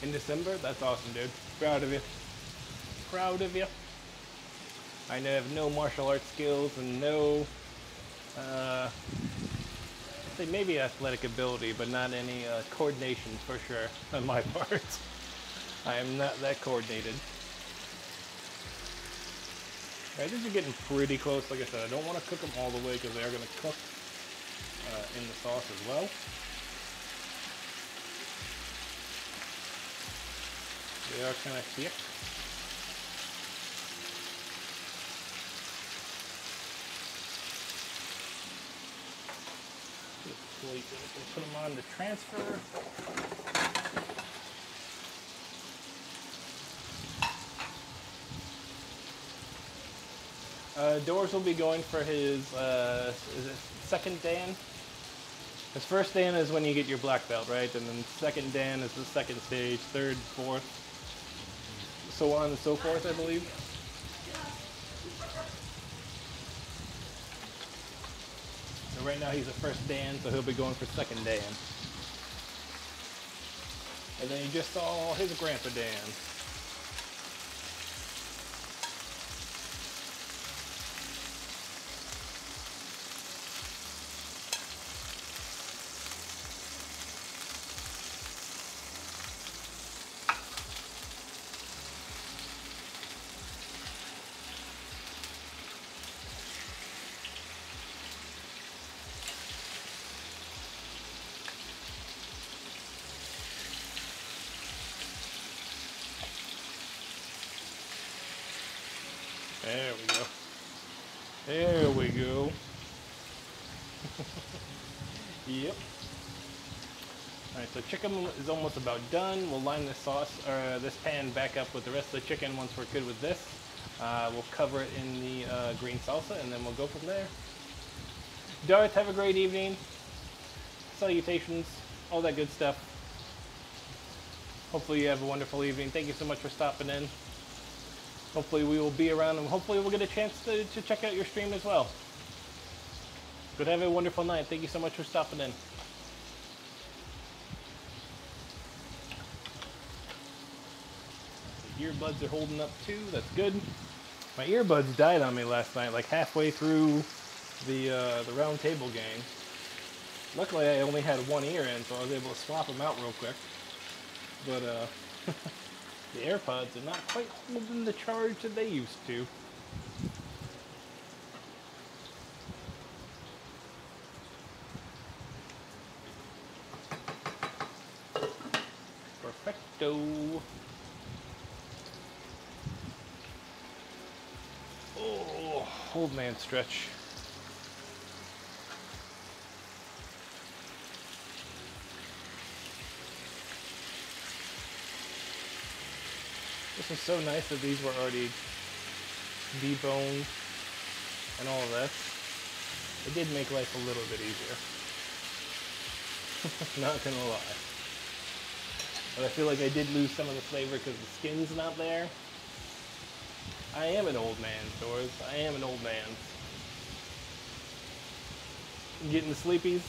In December? That's awesome, dude. Proud of you. Proud of you. I have no martial arts skills and no, I'd say maybe athletic ability, but not any coordination for sure on my part. I am not that coordinated. Alright, these are getting pretty close. Like I said, I don't want to cook them all the way because they are going to cook in the sauce as well. They are kind of thick. Put them on the transfer. Doors will be going for his is it second Dan? His first Dan is when you get your black belt, right? And then second Dan is the second stage, third, fourth, so on and so forth, I believe. So right now he's the first Dan, so he'll be going for second Dan. And then you just saw his grandpa Dan. we go. Yep. Alright, so chicken is almost about done. We'll line this sauce, or this pan back up with the rest of the chicken once we're good with this. We'll cover it in the green salsa, and then we'll go from there. Darth, have a great evening. Salutations, all that good stuff. Hopefully you have a wonderful evening. Thank you so much for stopping in. Hopefully we will be around, and hopefully we'll get a chance to check out your stream as well. But have a wonderful night. Thank you so much for stopping in. The earbuds are holding up too. That's good. My earbuds died on me last night, like halfway through the round table game. Luckily, I only had one ear in, so I was able to swap them out real quick. But the AirPods are not quite holding the charge that they used to. Perfecto. Oh, old man stretch. This is so nice that these were already deboned and all of that. It did make life a little bit easier. Not gonna lie. But I feel like I did lose some of the flavor because the skin's not there. I am an old man, Doors. I am an old man. Getting the sleepies?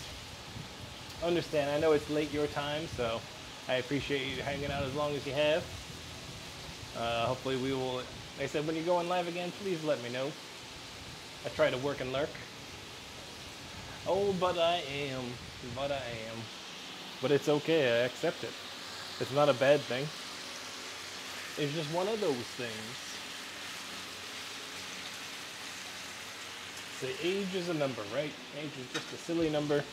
Understand, I know it's late your time, so I appreciate you hanging out as long as you have. Hopefully we will, like I said, when you're going live again, please let me know. I try to work and lurk. Oh, but I am. But it's okay, I accept it. It's not a bad thing. It's just one of those things. Say age is a number, right? Age is just a silly number.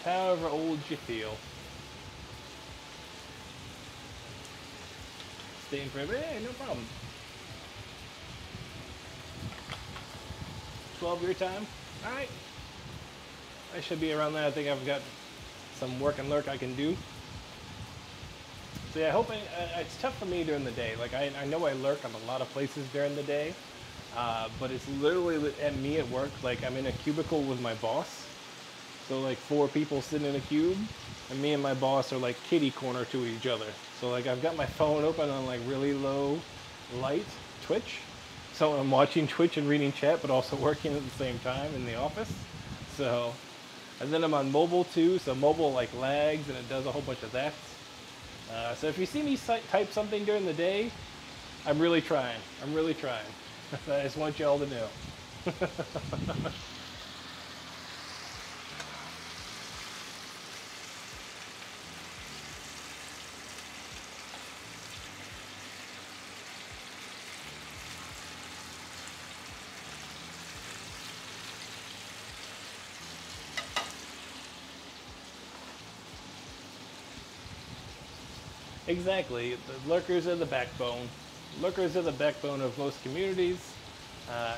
However old you feel. Staying forever? Hey, no problem. 12 your time? Alright. I should be around there. I think I've got some work and lurk I can do. So yeah, I hope it's tough for me during the day. Like I know I lurk on a lot of places during the day, but it's literally at me at work. Like I'm in a cubicle with my boss. So like 4 people sitting in a cube, and me and my boss are like kitty corner to each other. So like I've got my phone open on like really low light, Twitch. So I'm watching Twitch and reading chat, but also working at the same time in the office. So, and then I'm on mobile too. So mobile like lags and it does a whole bunch of that. So if you see me type something during the day, I'm really trying. I'm really trying. I just want you all to know. Exactly. The lurkers are the backbone. Lurkers are the backbone of most communities,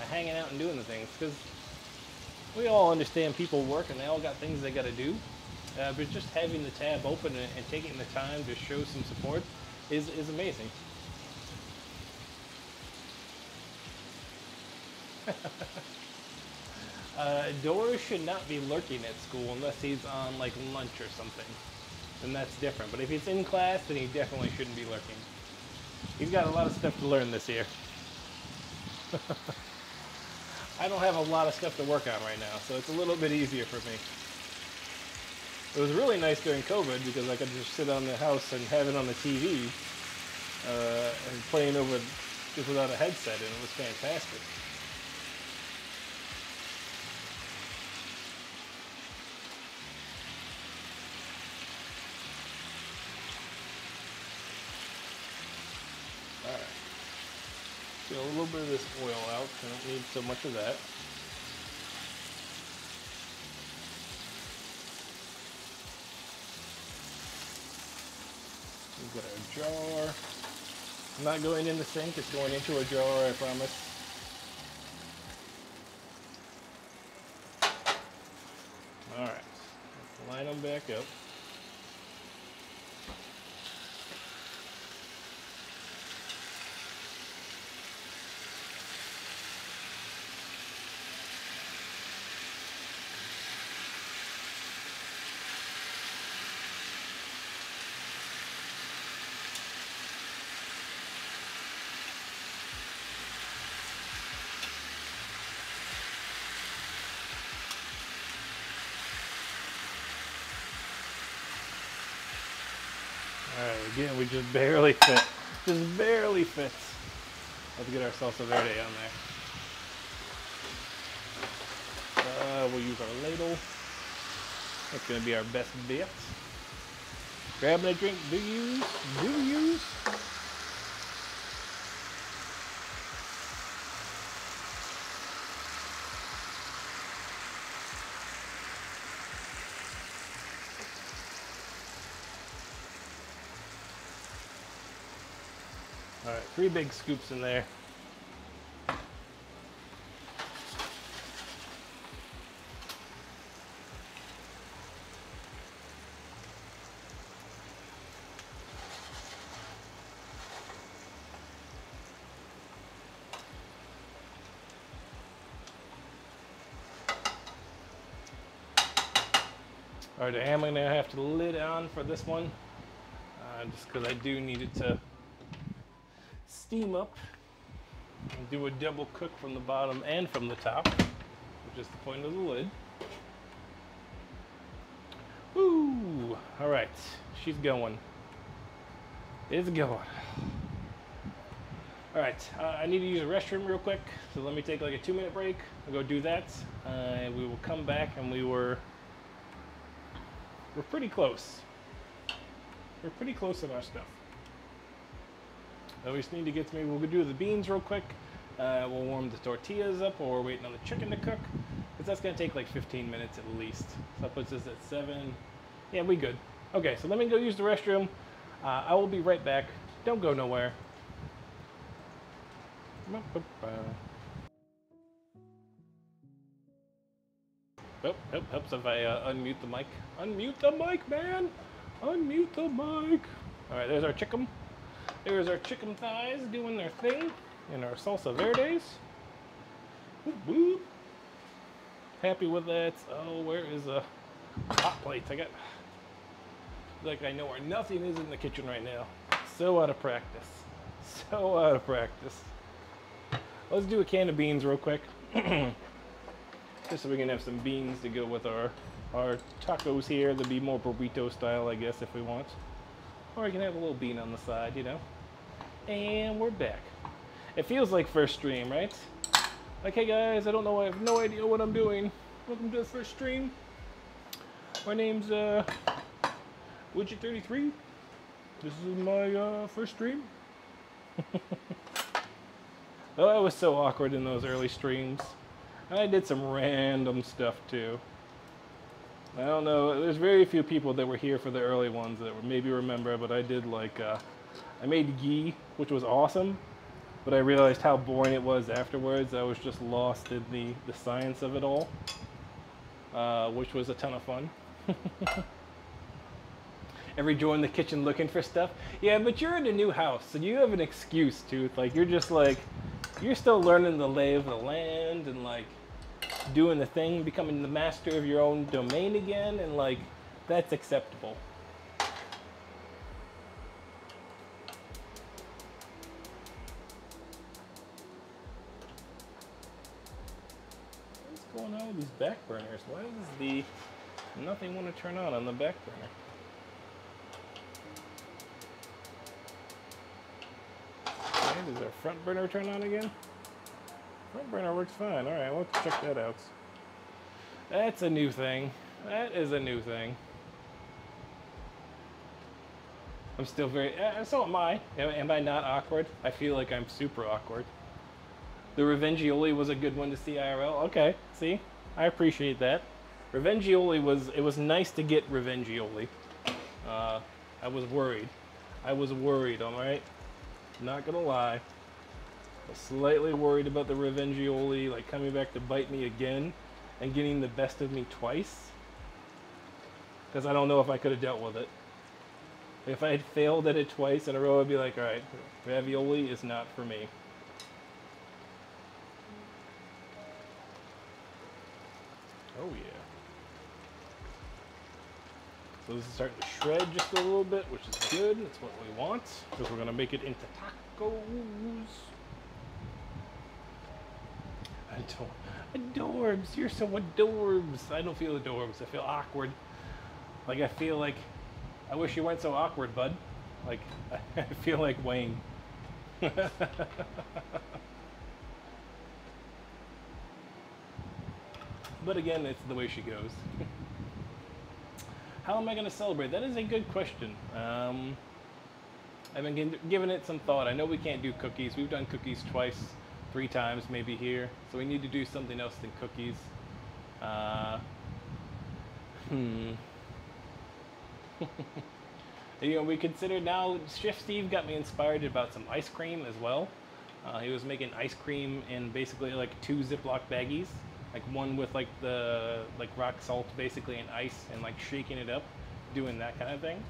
hanging out and doing the things. Because we all understand people work and they all got things they got to do. But just having the tab open and taking the time to show some support is amazing. Doris should not be lurking at school unless he's on like lunch or something. Then that's different. But if he's in class, then he definitely shouldn't be lurking. He's got a lot of stuff to learn this year. I don't have a lot of stuff to work on right now, so it's a little bit easier for me. It was really nice during COVID because I could just sit on the house and have it on the TV and playing over just without a headset, and it was fantastic. Get a little bit of this oil out. I don't need so much of that. We've got our jar. I'm not going in the sink, it's going into a jar, I promise. Alright, let's line them back up. Alright, again, we just barely fit. Just barely fits. Let's get our salsa verde on there. We'll use our ladle. That's going to be our best bit. Grabbing a drink, do use. Alright, 3 big scoops in there. Alright, I am going to have to lid on for this one, just because I do need it to steam up and do a double cook from the bottom and from the top, which is the point of the lid. Woo! Alright, she's going. It's going. Alright, I need to use a restroom real quick, so let me take like a 2-minute break. I'll go do that. We will come back, and we're pretty close. We're pretty close on our stuff. We just need to get to maybe we'll do the beans real quick. We'll warm the tortillas up while we're waiting on the chicken to cook, because that's going to take like 15 minutes at least. So that puts us at 7. Yeah, we good. Okay, so let me go use the restroom. I will be right back. Don't go nowhere. Helps if I unmute the mic. Unmute the mic, man! Unmute the mic! Alright, there's our chicken. There's our chicken thighs doing their thing. And our salsa verdes. Whoop, whoop. Happy with that. Oh, where is a hot plate? I got... like I know where nothing is in the kitchen right now. So out of practice. So out of practice. Let's do a can of beans real quick. Just so we can have some beans to go with our tacos here. They'll be more burrito style, I guess, if we want. Or I can have a little bean on the side, you know. And we're back. It feels like first stream, right? Like, hey guys, I have no idea what I'm doing. Welcome to the first stream. My name's Widget33. This is my first stream. Oh, I was so awkward in those early streams. I did some random stuff too. I don't know, there's very few people that were here for the early ones that maybe remember, but I did like, I made ghee, which was awesome, but I realized how boring it was afterwards. I was just lost in the science of it all, which was a ton of fun. Ever join the kitchen looking for stuff? Yeah, but you're in a new house, so you have an excuse to, like, you're just like, you're still learning the lay of the land and like doing the thing, becoming the master of your own domain again, and like that's acceptable. What's going on with these back burners? Why does nothing want to turn on the back burner? Does our front burner turn on again? Front burner works fine. Alright, let's check that out. That's a new thing. That is a new thing. I'm still very... so am I. Am I not awkward? I feel like I'm super awkward. The Revengioli was a good one to see IRL. Okay, see? I appreciate that. Revengioli was... It was nice to get Revengioli. I was worried. I was worried, alright? Not gonna lie. I was slightly worried about the Revengioli, like coming back to bite me again and getting the best of me twice. because I don't know if I could have dealt with it. If I had failed at it twice in a row, I'd be like, all right, ravioli is not for me. Oh yeah. So this is starting to shred just a little bit, which is good. That's what we want, because we're going to make it into tacos. Adorbs, you're so adorbs. I don't feel adorbs. I feel awkward. Like, I feel like, I wish you weren't so awkward, bud. Like, I feel like Wayne. But again, it's the way she goes. How am I going to celebrate? That is a good question. I've been giving it some thought. I know we can't do cookies. We've done cookies twice, 3 times maybe here. So we need to do something else than cookies. You know, we considered now, Chef Steve got me inspired about some ice cream as well. He was making ice cream in basically like 2 Ziploc baggies. Like one with like the rock salt basically and ice and like shaking it up, doing that kind of thing.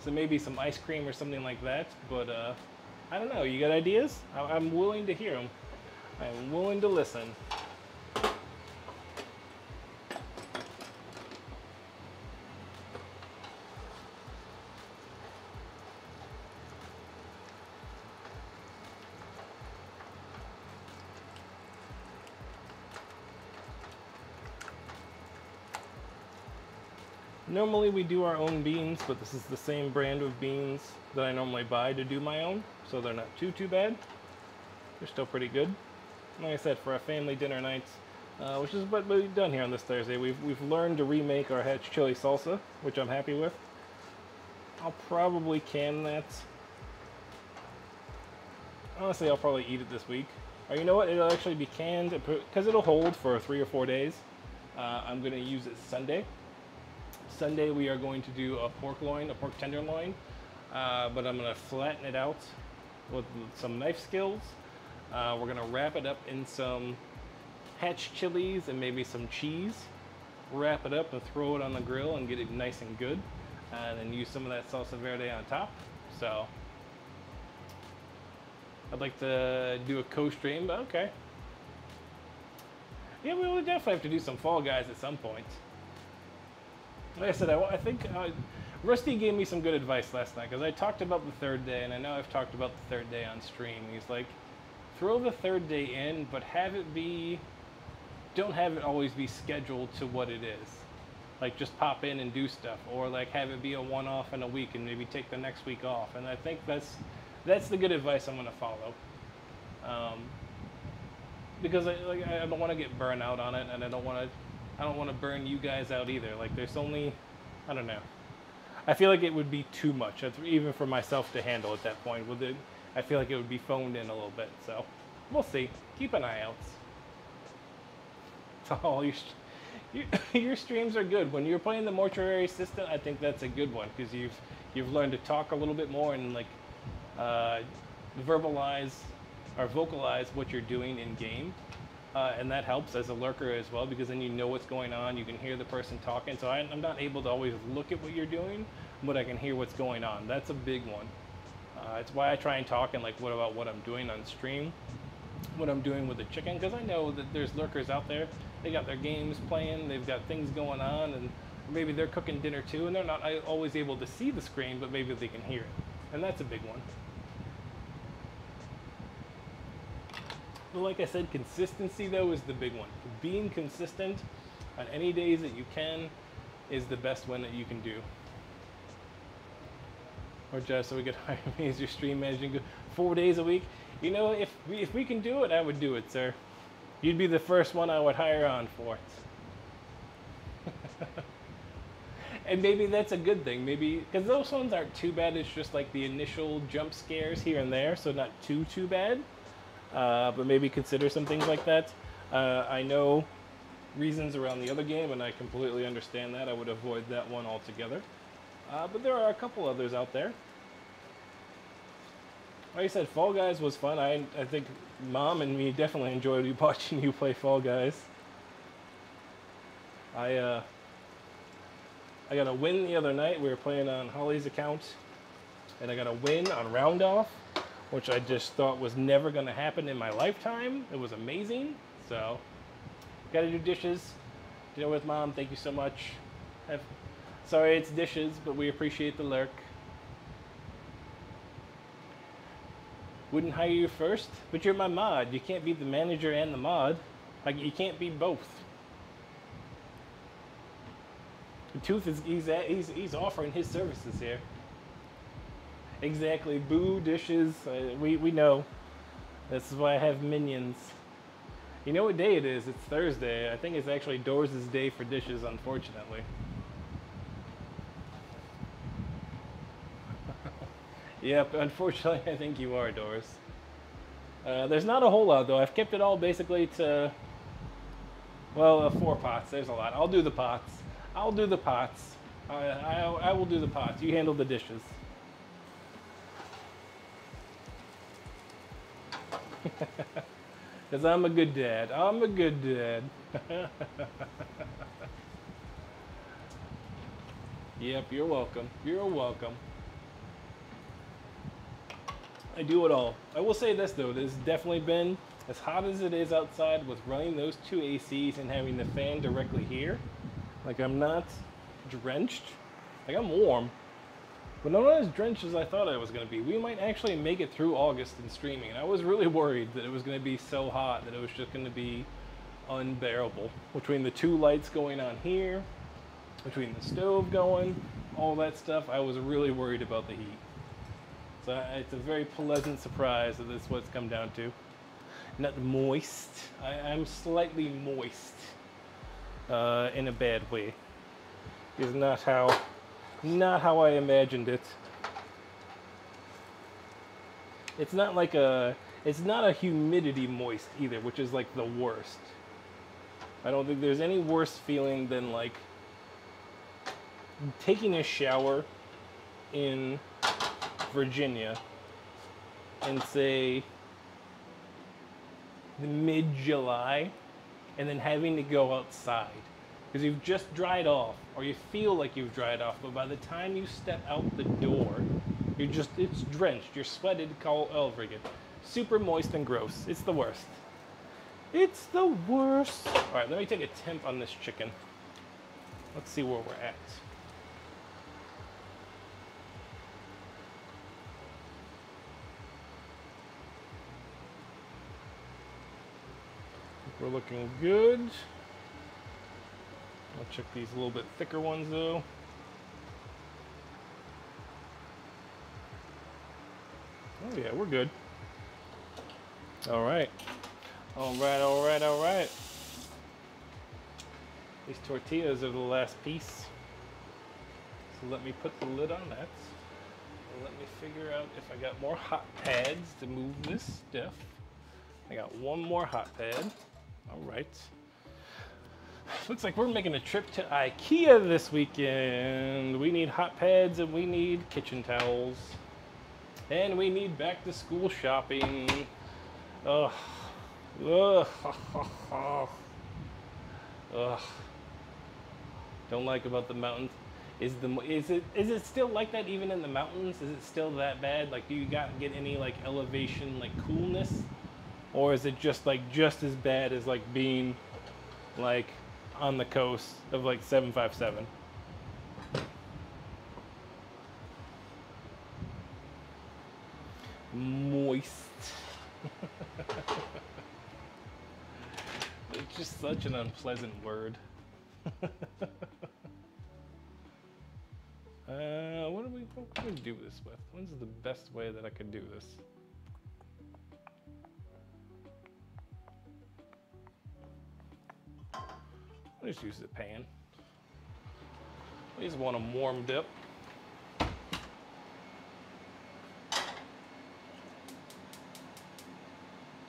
So maybe some ice cream or something like that. But I don't know. You got ideas? I'm willing to hear them. I'm willing to listen. Normally we do our own beans, but this is the same brand of beans that I normally buy to do my own, so they're not too bad. They're still pretty good. Like I said, for our family dinner nights, which is what we've done here on this Thursday, we've learned to remake our Hatch chili salsa, which I'm happy with. I'll probably can that. Honestly, I'll probably eat it this week. Or you know what? It'll actually be canned because it'll hold for 3 or 4 days. I'm going to use it Sunday. Sunday we are going to do a pork tenderloin, but I'm going to flatten it out with some knife skills. We're going to wrap it up in some Hatch chilies and maybe some cheese. Wrap it up and throw it on the grill and get it nice and good, and then use some of that salsa verde on top. So I'd like to do a co-stream, but okay. Yeah, we will definitely have to do some Fall Guys at some point. Like I said, I think Rusty gave me some good advice last night, because I talked about the 3rd day, and I know I've talked about the 3rd day on stream. He's like, throw the 3rd day in, but don't have it always be scheduled to what it is. Like, just pop in and do stuff, or like have it be a one-off in a week and maybe take the next week off. And I think that's the good advice I'm going to follow. Because I don't want to get burnt out on it, and I don't want to burn you guys out either. Like, there's only, I don't know. I feel like it would be too much, even for myself to handle at that point. With it, I feel like it would be phoned in a little bit. So, we'll see. Keep an eye out. Oh, your streams are good. When you're playing the mortuary assistant, I think that's a good one, because you've learned to talk a little bit more and like verbalize or vocalize what you're doing in game. And that helps as a lurker as well, because then you know what's going on. You can hear the person talking. So I'm not able to always look at what you're doing, but I can hear what's going on. That's a big one. It's why I try and talk and like, what about what I'm doing on stream, what I'm doing with the chicken, because I know that there's lurkers out there. They got their games playing, they've got things going on, and maybe they're cooking dinner too, and they're not always able to see the screen, but maybe they can hear it. And that's a big one. But like I said, consistency though is the big one. Being consistent on any days that you can is the best one that you can do. Or just so we could hire me as your stream manager 4 days a week. You know, if we can do it, I would do it, sir. You'd be the first one I would hire on for it. And maybe that's a good thing. Maybe because those ones aren't too bad. It's just like the initial jump scares here and there, so not too bad. But maybe consider some things like that. I know reasons around the other game, and I completely understand that. I would avoid that one altogether. But there are a couple others out there. Like I said, Fall Guys was fun. I think Mom and me definitely enjoyed watching you play Fall Guys. I got a win the other night. We were playing on Holly's account, and I got a win on round off, which I just thought was never going to happen in my lifetime. It was amazing. So, got to do dishes. Dinner with Mom. Thank you so much. Sorry it's dishes, but we appreciate the lurk. Wouldn't hire you first, but you're my mod. You can't be the manager and the mod. Like, you can't be both. Tooth is he's offering his services here. Exactly. Boo dishes. We know. This is why I have minions. You know what day it is? It's Thursday. I think it's actually Doors' day for dishes, unfortunately. Yep, unfortunately I think you are, Doors. There's not a whole lot though. I've kept it all basically to, well, 4 pots. There's a lot. I'll do the pots. I'll do the pots. I will do the pots. You handle the dishes. Because I'm a good dad. I'm a good dad. Yep, you're welcome. You're welcome. I do it all. I will say this though, this has definitely been, as hot as it is outside, with running those 2 ACs and having the fan directly here. Like, I'm not drenched. Like, I'm warm, but I'm not as drenched as I thought I was going to be. We might actually make it through August in streaming, and I was really worried that it was going to be so hot that it was just going to be unbearable. Between the 2 lights going on here, between the stove going, all that stuff, I was really worried about the heat. So it's a very pleasant surprise that this is what it's come down to. Not moist. I'm slightly moist. In a bad way. Is not how I imagined it. It's not like it's not a humidity moist either, which is like the worst. I don't think there's any worse feeling than like taking a shower in Virginia in, say, mid-July, and then having to go outside because you've just dried off, or you feel like you've dried off, but by the time you step out the door, it's drenched, you're sweated all over again. Super moist and gross. It's the worst. It's the worst. All right, let me take a temp on this chicken. Let's see where we're at. We're looking good. I'll check these a little bit thicker ones though. Oh yeah, we're good. All right. All right, all right, all right. These tortillas are the last piece. So let me put the lid on that. And let me figure out if I got more hot pads to move this stuff. I got 1 more hot pad. All right. Looks like we're making a trip to IKEA this weekend. We need hot pads and we need kitchen towels. And we need back to school shopping. Ugh. Ugh. Ugh. Don't like about the mountains. Is it still like that even in the mountains? Is it still that bad? Like, do you get any like elevation like coolness? Or is it just as bad as like being like on the coast of like 757? Moist. It's just such an unpleasant word. What can we do this with? When's the best way that I could do this? I'll just use the pan. I just want them warmed up.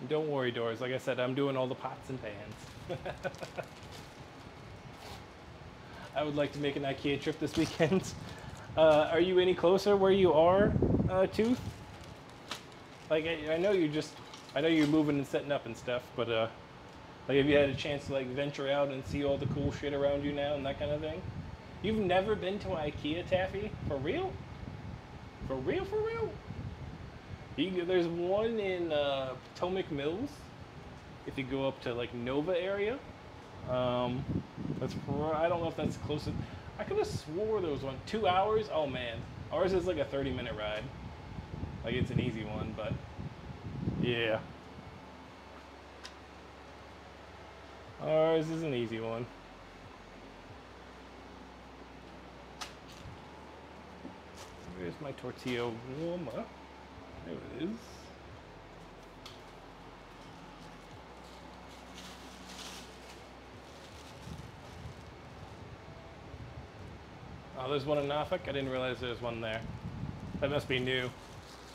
Don't worry, Doors. Like I said, I'm doing all the pots and pans. I would like to make an IKEA trip this weekend. Are you any closer where you are, Tooth? Like, I know you're moving and setting up and stuff, but like, have you had a chance to like venture out and see all the cool shit around you now and that kind of thing? You've never been to IKEA, Taffy? For real? For real, for real? There's one in Potomac Mills. If you go up to like Nova area. I don't know if that's close. I could have swore there was one. 2 hours? Oh man. Ours is like a 30-minute ride. Like it's an easy one, but yeah. Ours is an easy one. Where's my tortilla warmer? There it is. Oh, there's one in Norfolk? I didn't realize there was one there. That must be new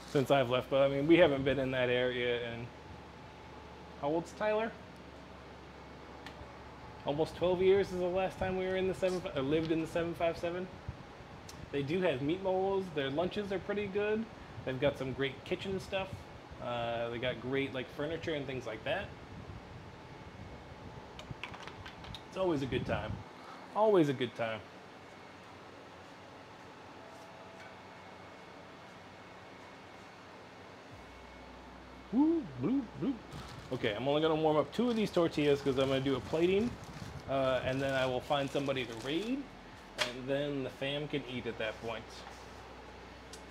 since I've left, but I mean, we haven't been in that area in... How old's Tyler? Almost 12 years is the last time we were in the lived in the 757. They do have meatballs. Their lunches are pretty good. They've got some great kitchen stuff. They got great like furniture and things like that. It's always a good time. Always a good time. Woo, bloop, bloop. Okay, I'm only gonna warm up 2 of these tortillas because I'm gonna do a plating, and then I will find somebody to raid, and then the fam can eat at that point.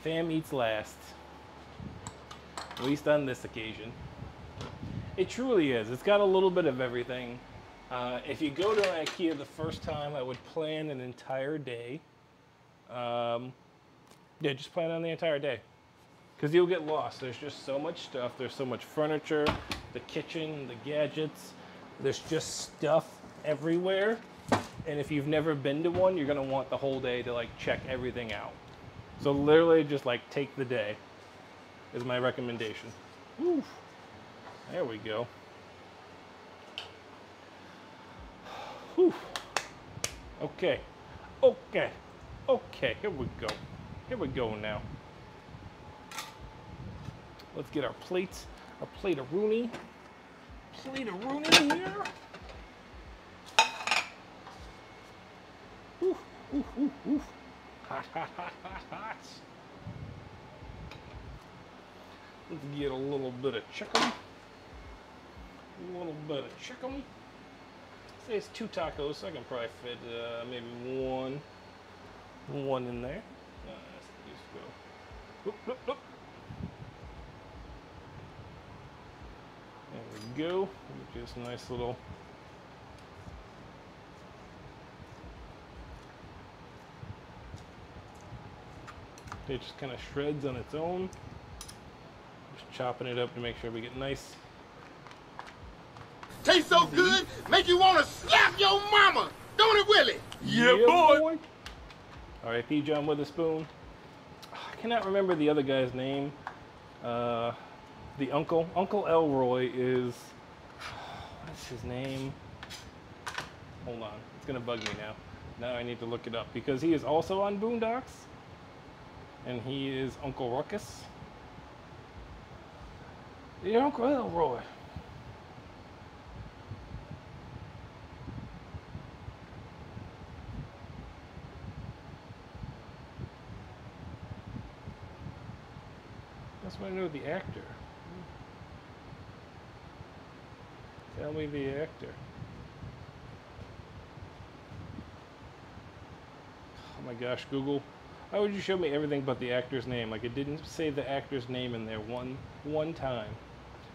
Fam eats last, at least on this occasion. It truly is. It's got a little bit of everything. If you go to IKEA the first time, I would plan an entire day. Yeah, just plan on the entire day. Because you'll get lost. There's just so much stuff. There's so much furniture, the kitchen, the gadgets. There's just stuff everywhere. And if you've never been to one, you're going to want the whole day to like check everything out. So literally just like take the day is my recommendation. Woo. There we go. Whew. Okay. Okay. Okay. Here we go. Here we go now. Let's get our plates, our plate of Rooney. Plate of Rooney here. Oof, oof, oof, oof. Hot, hot, hot, hot, hot. Let's get a little bit of chicken. A little bit of chicken. Say it's 2 tacos, so I can probably fit maybe one in there. Let's just go. Oop, oop, oop. There we go. Just a nice little. It just kind of shreds on its own. Just chopping it up to make sure we get nice. Tastes so good, make you want to slap your mama. Don't it, Willie? Yeah, boy. R.I.P. John Witherspoon. I cannot remember the other guy's name. The uncle. Uncle Elroy is... What's his name? Hold on. It's going to bug me now. Now I need to look it up. Because he is also on Boondocks. And he is Uncle Ruckus. The Uncle Elroy. That's why I know the actor. Tell me the actor. Oh my gosh, Google. Why would you show me everything but the actor's name? Like it didn't say the actor's name in there one time.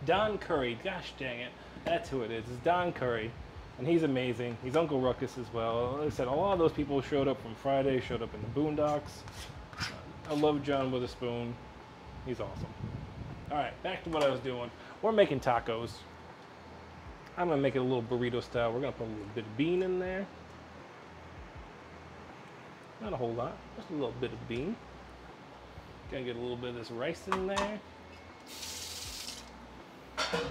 Don Curry. Gosh dang it. That's who it is. It's Don Curry. And he's amazing. He's Uncle Ruckus as well. Like I said, a lot of those people showed up from Friday, showed up in the Boondocks. I love John Witherspoon. He's awesome. Alright, back to what I was doing. We're making tacos. I'm going to make it a little burrito style. We're going to put a little bit of bean in there. Not a whole lot, just a little bit of bean. Gonna get a little bit of this rice in there. There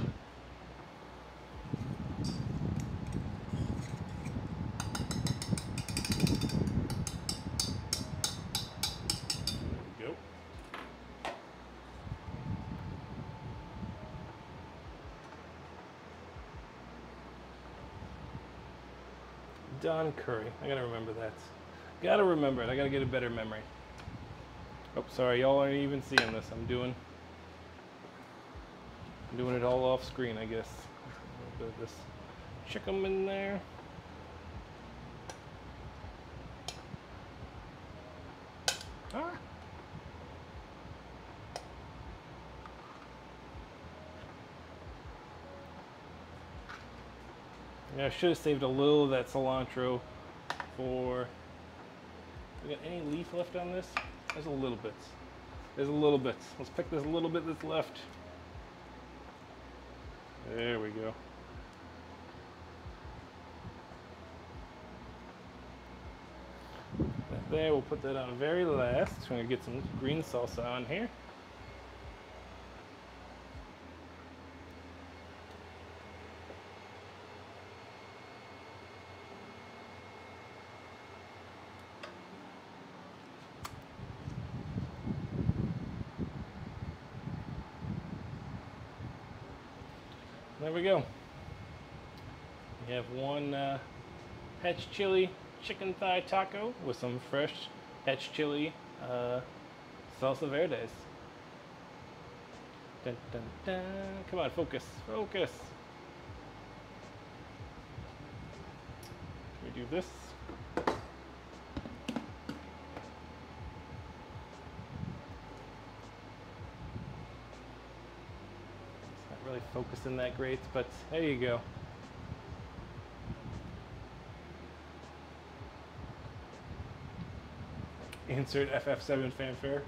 we go. Don Curry, I gotta remember that. Gotta remember it. I gotta get a better memory. Oh, sorry, y'all aren't even seeing this. I'm doing it all off screen, I guess. A little bit of this chicken in there. Ah. Yeah, I should have saved a little of that cilantro for. We got any leaf left on this? There's a little bit. There's a little bit. Let's pick this little bit that's left. There we go. That there, we'll put that on very last. We're gonna get some green salsa on here. There we go. We have one hatch chili chicken thigh taco with some fresh hatch chili salsa verdes. Dun, dun, dun. Come on, focus, focus. Can we do this? Really focusing that great, but there you go. Insert FF7 fanfare.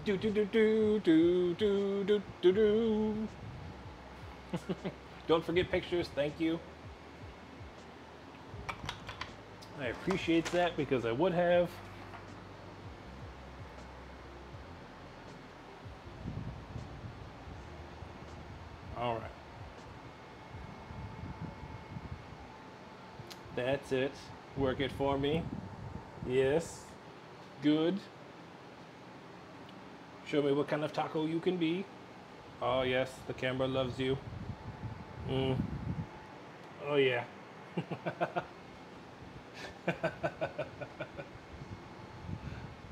Do do do do do do do do do. Don't forget pictures, thank you. I appreciate that because I would have. All right. That's it. Work it for me. Yes. Good. Show me what kind of taco you can be. Oh yes, the camera loves you. Oh yeah.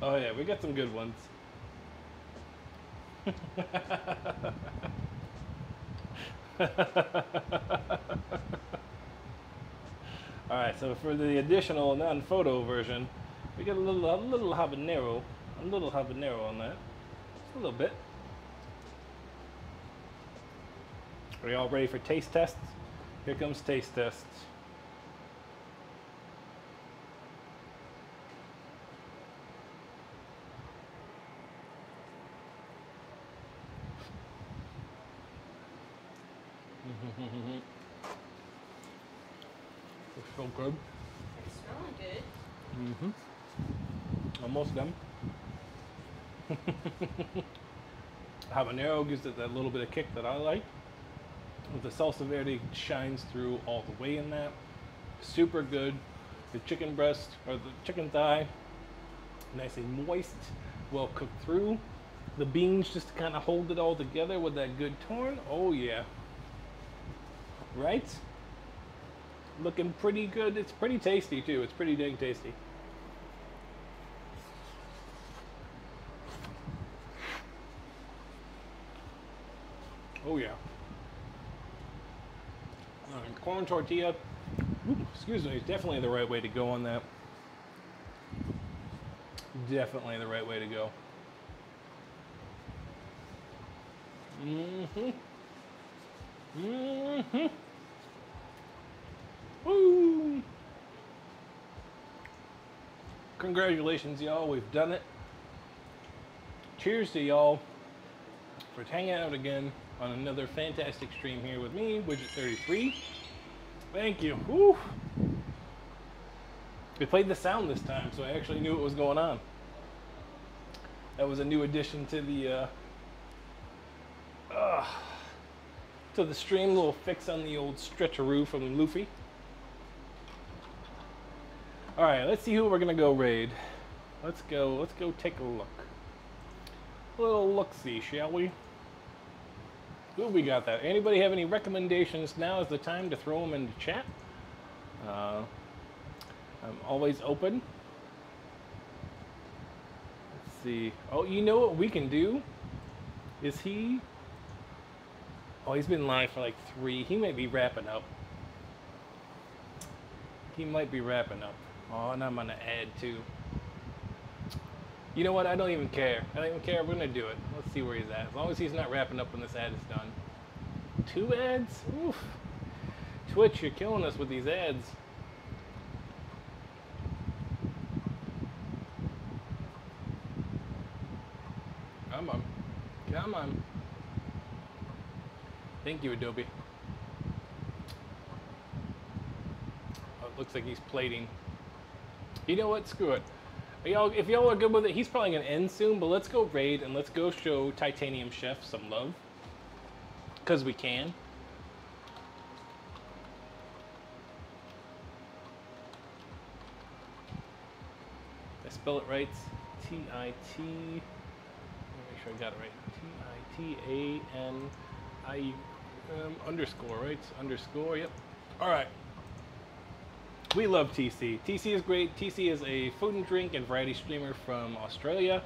Oh yeah, we got some good ones. Alright, so for the additional non-photo version, we got a little habanero on that. Just a little bit. Are you all ready for taste tests? Here comes taste tests. It's so good. It's smelling good. Almost done. Habanero gives it that little bit of kick that I like. The salsa verde shines through all the way in that. Super good. The chicken breast, or the chicken thigh, nice and moist, well cooked through. The beans just to kind of hold it all together with that good torn. Oh yeah. Right? Looking pretty good. It's pretty tasty too. It's pretty dang tasty. Oh yeah. Corn tortilla, excuse me, definitely the right way to go on that. Definitely the right way to go. Woo! Congratulations, y'all. We've done it. Cheers to y'all for hanging out again on another fantastic stream here with me, Widget33. Thank you. Woo. We played the sound this time, so I actually knew what was going on. That was a new addition to the stream. Little fix on the old stretcheroo from Luffy. All right, let's see who we're gonna go raid. Let's go take a look. A little look-see, shall we? Who we got that? Anybody have any recommendations? Now is the time to throw them into chat. I'm always open see. Oh, you know what we can do? Is he? Oh, he's been live for like 3. He might be wrapping up. He might be wrapping up. Oh, and I'm gonna add 2. You know what? I don't even care. I don't even care. We're gonna do it. Let's see where he's at. As long as he's not wrapping up when this ad is done. 2 ads? Oof. Twitch, you're killing us with these ads. Come on. Come on. Thank you, Adobe. Oh, it looks like he's plating. You know what? Screw it. If y'all are good with it, he's probably going to end soon, but let's go raid and let's go show Titanium Chef some love. Because we can. I spell it right. T-I-T. Make sure I got it right. T-I-T-A-N-I underscore, right? Underscore, yep. All right. We love TC. TC is great. TC is a food and drink and variety streamer from Australia.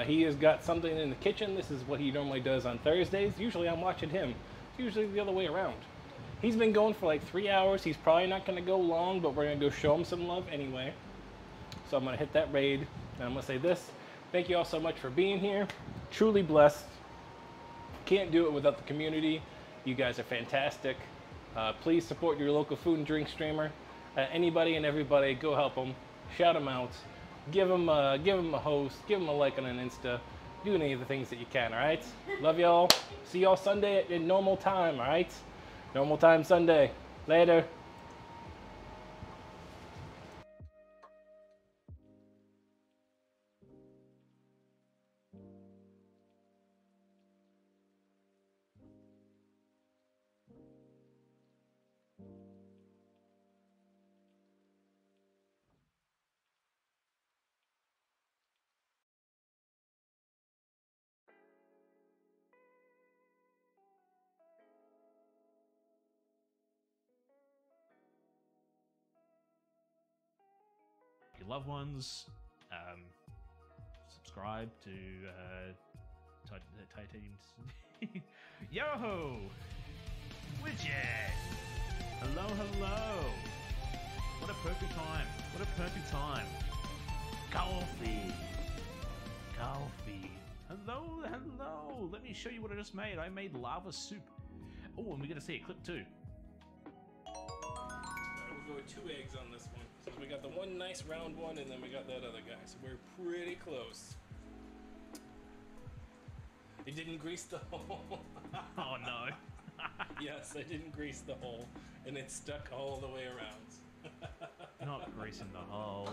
He has got something in the kitchen. This is what he normally does on Thursdays. Usually I'm watching him. It's usually the other way around. He's been going for like 3 hours. He's probably not going to go long, but we're going to go show him some love anyway. So I'm going to hit that raid. And I'm going to say this. Thank you all so much for being here. Truly blessed. Can't do it without the community. You guys are fantastic. Please support your local food and drink streamer. Anybody and everybody, go help them. Shout them out. Give them a host. Give them a like on an Insta. Do any of the things that you can, all right? Love y'all. See y'all Sunday at normal time, all right? Normal time Sunday. Later. Your loved ones, subscribe to Titanium. Yo! Widget! Hello, hello! What a perfect time! What a perfect time! Coffee! Coffee! Hello, hello! Let me show you what I just made. I made lava soup. Oh, and we're gonna see a clip too. We'll go with 2 eggs on this one. So we got the one nice round one, and then we got that other guy. So we're pretty close. It didn't grease the hole. Oh no. Yes, I didn't grease the hole, and it stuck all the way around. Not greasing the hole.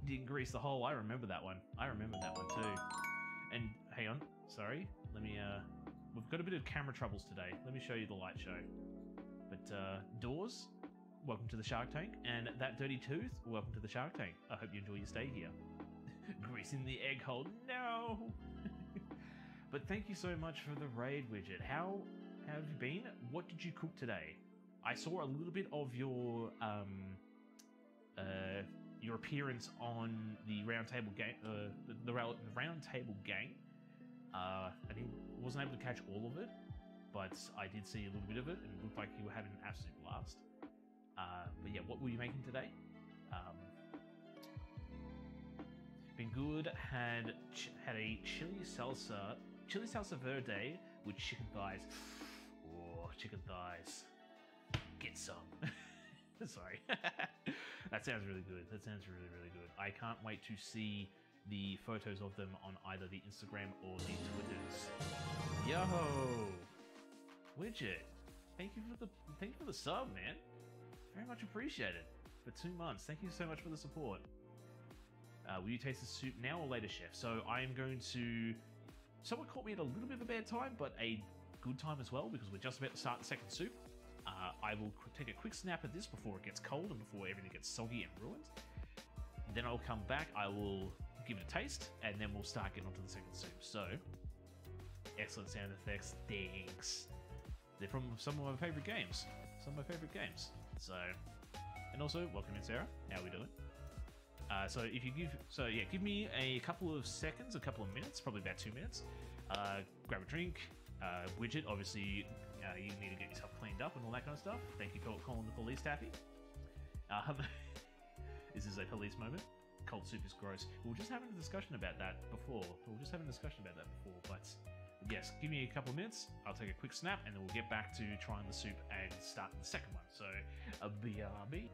Didn't grease the hole. I remember that one. I remember that one too. And hang on, sorry. Let me. We've got a bit of camera troubles today. Let me show you the light show. But Doors, welcome to the Shark Tank, and That Dirty Tooth, welcome to the Shark Tank. I hope you enjoy your stay here. Greasing the egg hole, no! But thank you so much for the raid, Widget. How have you been? What did you cook today? I saw a little bit of your appearance on the roundtable game, the roundtable game. I wasn't able to catch all of it, but I did see a little bit of it, and it looked like you were having an absolute blast. But yeah, what were you making today? Been good. Had a Chile Salsa Verde with chicken thighs. Oh, chicken thighs. Get some. Sorry. That sounds really good. That sounds really, really good. I can't wait to see the photos of them on either the Instagram or the Twitters. Yo, Widget. Thank you for the sub, man. Very much appreciated. For 2 months. Thank you so much for the support. Will you taste the soup now or later, chef? So I am going to... Someone caught me at a little bit of a bad time, but a good time as well, because we're just about to start the second soup. I will take a quick snap at this before it gets cold and before everything gets soggy and ruined. Then I'll come back, I will give it a taste, and then we'll start getting onto the second soup. So, excellent sound effects, thanks. They're from some of my favourite games. So, and also, welcome in, Sarah. How are we doing? So if you give me a couple of seconds, a couple of minutes, probably about 2 minutes. Grab a drink. Widget, obviously, you need to get yourself cleaned up and all that kind of stuff. Thank you for calling the police, Taffy. This is a police moment. Cold soup is gross. We were just having a discussion about that before. But yes, give me a couple of minutes. I'll take a quick snap, and then we'll get back to trying the soup and start the second one. So, BRB.